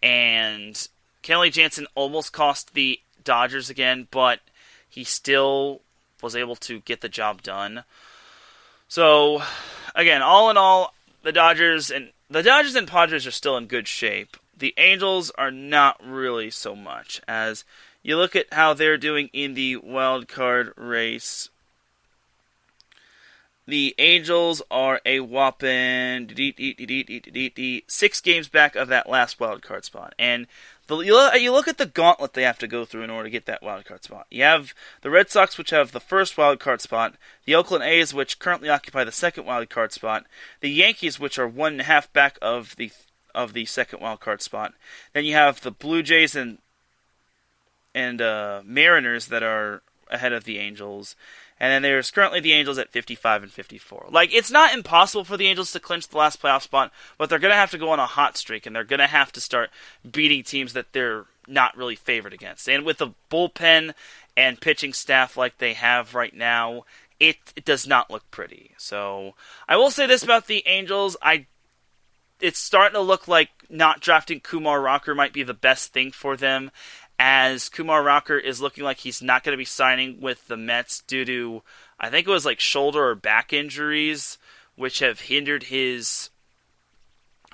And Kenley Jansen almost cost the Dodgers again, but he still was able to get the job done. So, again, all in all, the Dodgers and Padres are still in good shape. The Angels are not really so much, as you look at how they're doing in the wild card race. The Angels are a whopping 6 games back of that last wild card spot. And you look at the gauntlet they have to go through in order to get that wild card spot. You have the Red Sox, which have the first wild card spot, the Oakland A's, which currently occupy the second wild card spot, the Yankees, which are 1.5 back of the second wild card spot. Then you have the Blue Jays and Mariners that are ahead of the Angels. And then there's currently the Angels at 55 and 54. Like, it's not impossible for the Angels to clinch the last playoff spot, but they're going to have to go on a hot streak, and they're going to have to start beating teams that they're not really favored against. And with the bullpen and pitching staff like they have right now, it does not look pretty. So, I will say this about the Angels. It's starting to look like not drafting Kumar Rocker might be the best thing for them, as Kumar Rocker is looking like he's not going to be signing with the Mets due to, I think it was like shoulder or back injuries, which have hindered his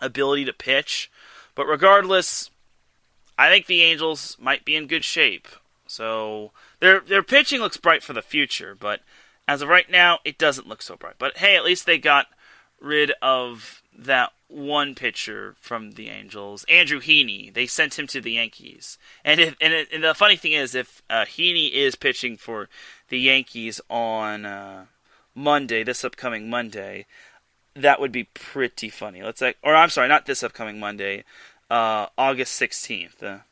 ability to pitch. But regardless, I think the Angels might be in good shape. So their pitching looks bright for the future, but as of right now, it doesn't look so bright. But hey, at least they got rid of that one pitcher from the Angels, Andrew Heaney. They sent him to the Yankees. And the funny thing is, if Heaney is pitching for the Yankees on this upcoming Monday, that would be pretty funny. Not this upcoming Monday, August 16th.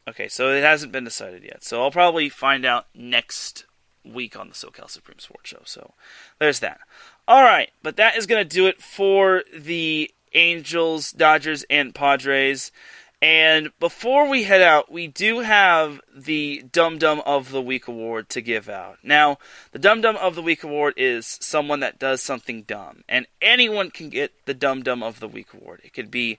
Okay, so it hasn't been decided yet. So I'll probably find out next week on the SoCal Supreme Sports Show. So there's that. Alright, but that is going to do it for the Angels, Dodgers, and Padres. And before we head out, we do have the Dum Dum of the Week award to give out. Now, the Dum Dum of the Week award is someone that does something dumb. And anyone can get the Dum Dum of the Week award. It could be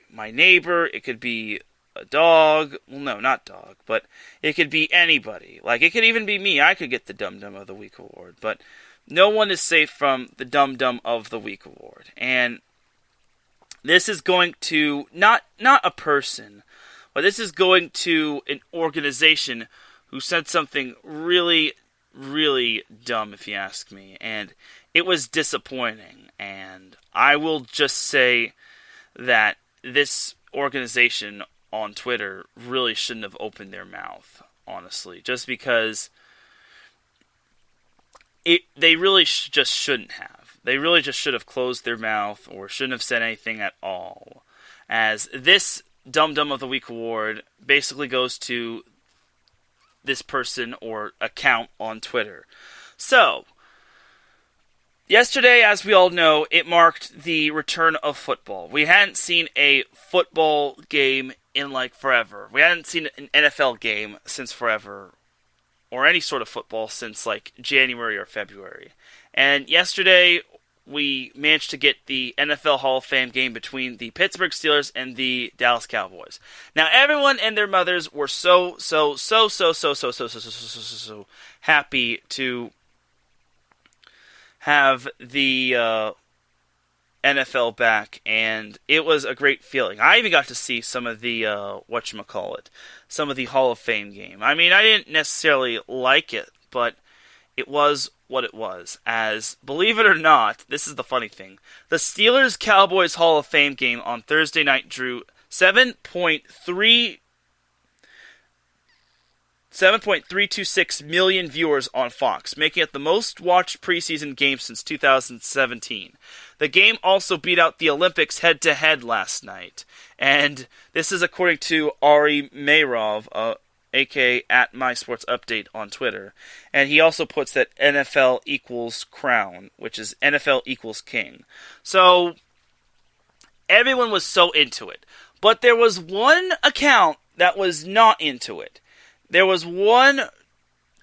my neighbor, it could be a dog. Well, no, not dog, but it could be anybody. Like, it could even be me. I could get the Dum Dum of the Week award. But no one is safe from the Dum Dum of the Week award. And this is going to, not a person, but this is going to an organization who said something really, really dumb, if you ask me. And it was disappointing. And I will just say that this organization on Twitter really shouldn't have opened their mouth, honestly. Just because they really just shouldn't have. They really just should have closed their mouth or shouldn't have said anything at all. As this Dum Dum of the Week award basically goes to this person or account on Twitter. So, yesterday, as we all know, it marked the return of football. We hadn't seen a football game in like forever. We hadn't seen an NFL game since forever, or any sort of football since like January or February. And yesterday, we managed to get the NFL Hall of Fame game between the Pittsburgh Steelers and the Dallas Cowboys. Now, everyone and their mothers were so happy to have the NFL back, and it was a great feeling. I even got to see some of the some of the Hall of Fame game. I mean, I didn't necessarily like it, but it was what it was. As, believe it or not, this is the funny thing, the Steelers-Cowboys Hall of Fame game on Thursday night drew 7.3 7.326 million viewers on Fox, making it the most watched preseason game since 2017. The game also beat out the Olympics head-to-head last night. And this is according to Ari Mayrov, aka at MySportsUpdate on Twitter. And he also puts that NFL equals crown, which is NFL equals king. So, everyone was so into it. But there was one account that was not into it. There was one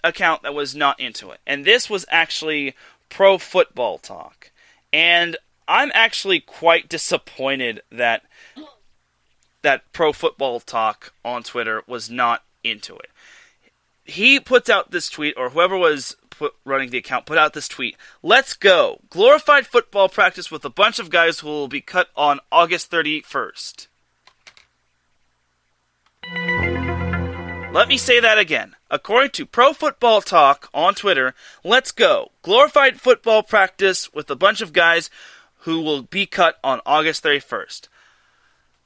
account that was not into it, and this was actually Pro Football Talk. And I'm actually quite disappointed that Pro Football Talk on Twitter was not into it. He puts out this tweet, or whoever was running the account put out this tweet. Let's go. Glorified football practice with a bunch of guys who will be cut on August 31st. Let me say that again. According to Pro Football Talk on Twitter, let's go. Glorified football practice with a bunch of guys who will be cut on August 31st.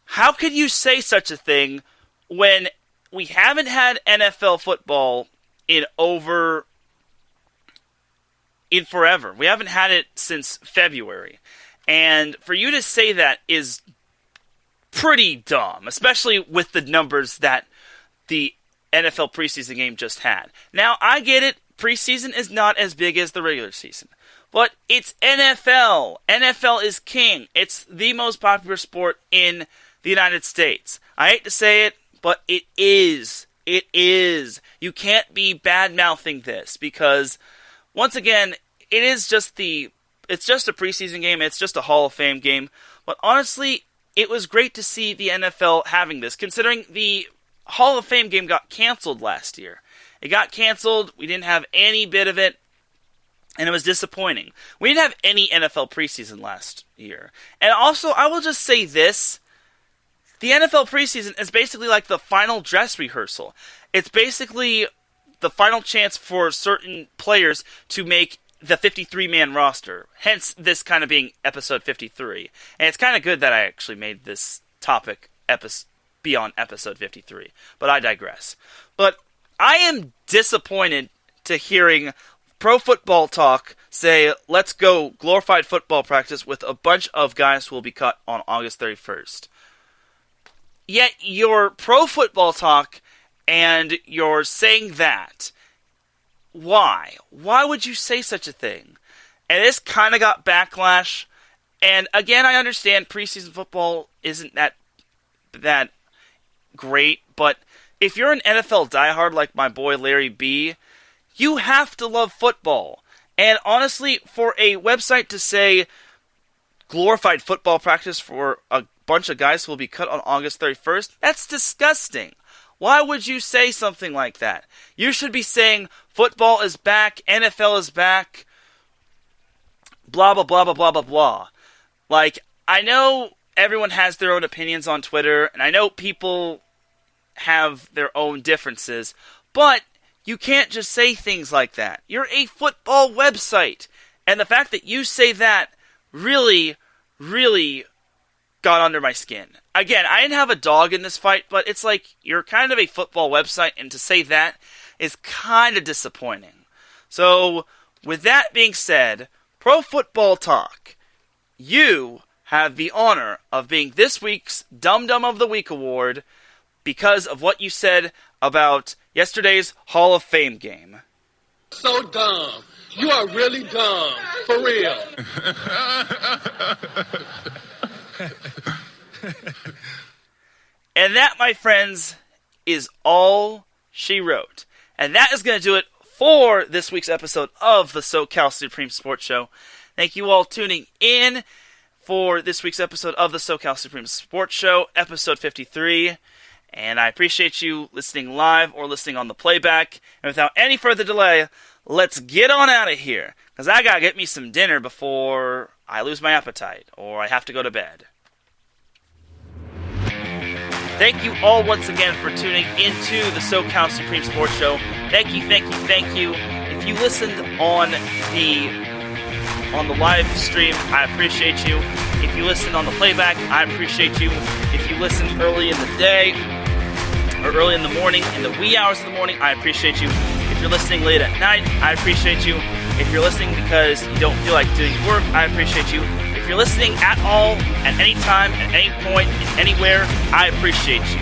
How could you say such a thing when we haven't had NFL football in forever? We haven't had it since February. And for you to say that is pretty dumb, especially with the numbers that the NFL preseason game just had. Now, I get it. Preseason is not as big as the regular season. But it's NFL. NFL is king. It's the most popular sport in the United States. I hate to say it, but it is. It is. You can't be bad-mouthing this because, once again, it's just a preseason game. It's just a Hall of Fame game. But honestly, it was great to see the NFL having this, considering the Hall of Fame game got canceled last year. It got canceled. We didn't have any bit of it, and it was disappointing. We didn't have any NFL preseason last year. And also, I will just say this. The NFL preseason is basically like the final dress rehearsal. It's basically the final chance for certain players to make the 53-man roster. Hence, this kind of being episode 53. And it's kind of good that I actually made this topic beyond episode 53. But I digress. But I am disappointed to hearing Pro Football Talk say, let's go glorified football practice with a bunch of guys who will be cut on August 31st. Yet you're Pro Football Talk and you're saying that. Why? Why would you say such a thing? And this kind of got backlash. And again, I understand preseason football isn't that great, but if you're an NFL diehard like my boy Larry B, you have to love football. And honestly, for a website to say glorified football practice for a bunch of guys who will be cut on August 31st, that's disgusting. Why would you say something like that? You should be saying football is back, NFL is back, blah, blah, blah, blah, blah, blah, blah. Like, I know everyone has their own opinions on Twitter, and I know people have their own differences, but you can't just say things like that. You're a football website, and the fact that you say that really, really got under my skin. Again, I didn't have a dog in this fight, but it's like, you're kind of a football website, and to say that is kind of disappointing. So, with that being said, Pro Football Talk, you have the honor of being this week's Dum Dum of the Week award because of what you said about yesterday's Hall of Fame game. So dumb. You are really dumb. For real. And that, my friends, is all she wrote. And that is going to do it for this week's episode of the SoCal Supreme Sports Show. Thank you all tuning in for this week's episode of the SoCal Supreme Sports Show, episode 53. And I appreciate you listening live or listening on the playback. And without any further delay, let's get on out of here, because I gotta get me some dinner before I lose my appetite or I have to go to bed. Thank you all once again for tuning into the SoCal Supreme Sports Show. Thank you, thank you, thank you. If you listened on the live stream, I appreciate you. If you listened on the playback, I appreciate you. If you listened early in the day, or early in the morning, in the wee hours of the morning, I appreciate you. If you're listening late at night, I appreciate you. If you're listening because you don't feel like doing work, I appreciate you. If you're listening at all, at any time, at any point, anywhere, I appreciate you.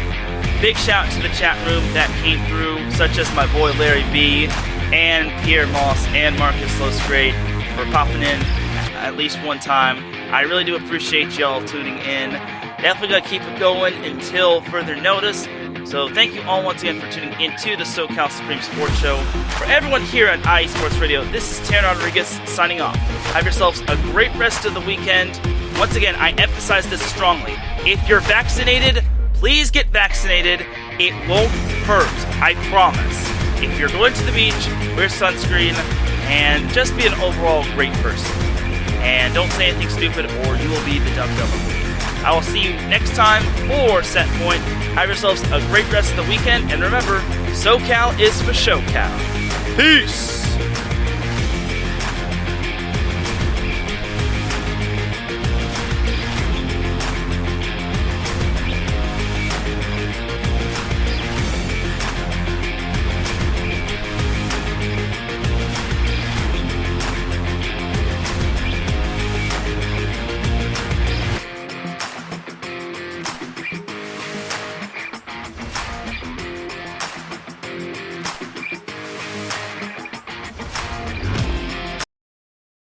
Big shout to the chat room that came through, such as my boy Larry B, and Pierre Moss, and Marcus Losgrade for popping in at least one time. I really do appreciate y'all tuning in. Definitely gotta keep it going until further notice. So thank you all once again for tuning into the SoCal Supreme Sports Show. For everyone here at IE Sports Radio, this is Teran Rodriguez signing off. Have yourselves a great rest of the weekend. Once again, I emphasize this strongly. If you're vaccinated, please get vaccinated. It won't hurt, I promise. If you're going to the beach, wear sunscreen, and just be an overall great person. And don't say anything stupid or you will be the dumb of the week. I will see you next time for Set Point. Have yourselves a great rest of the weekend, and remember, SoCal is for SoCal. Peace!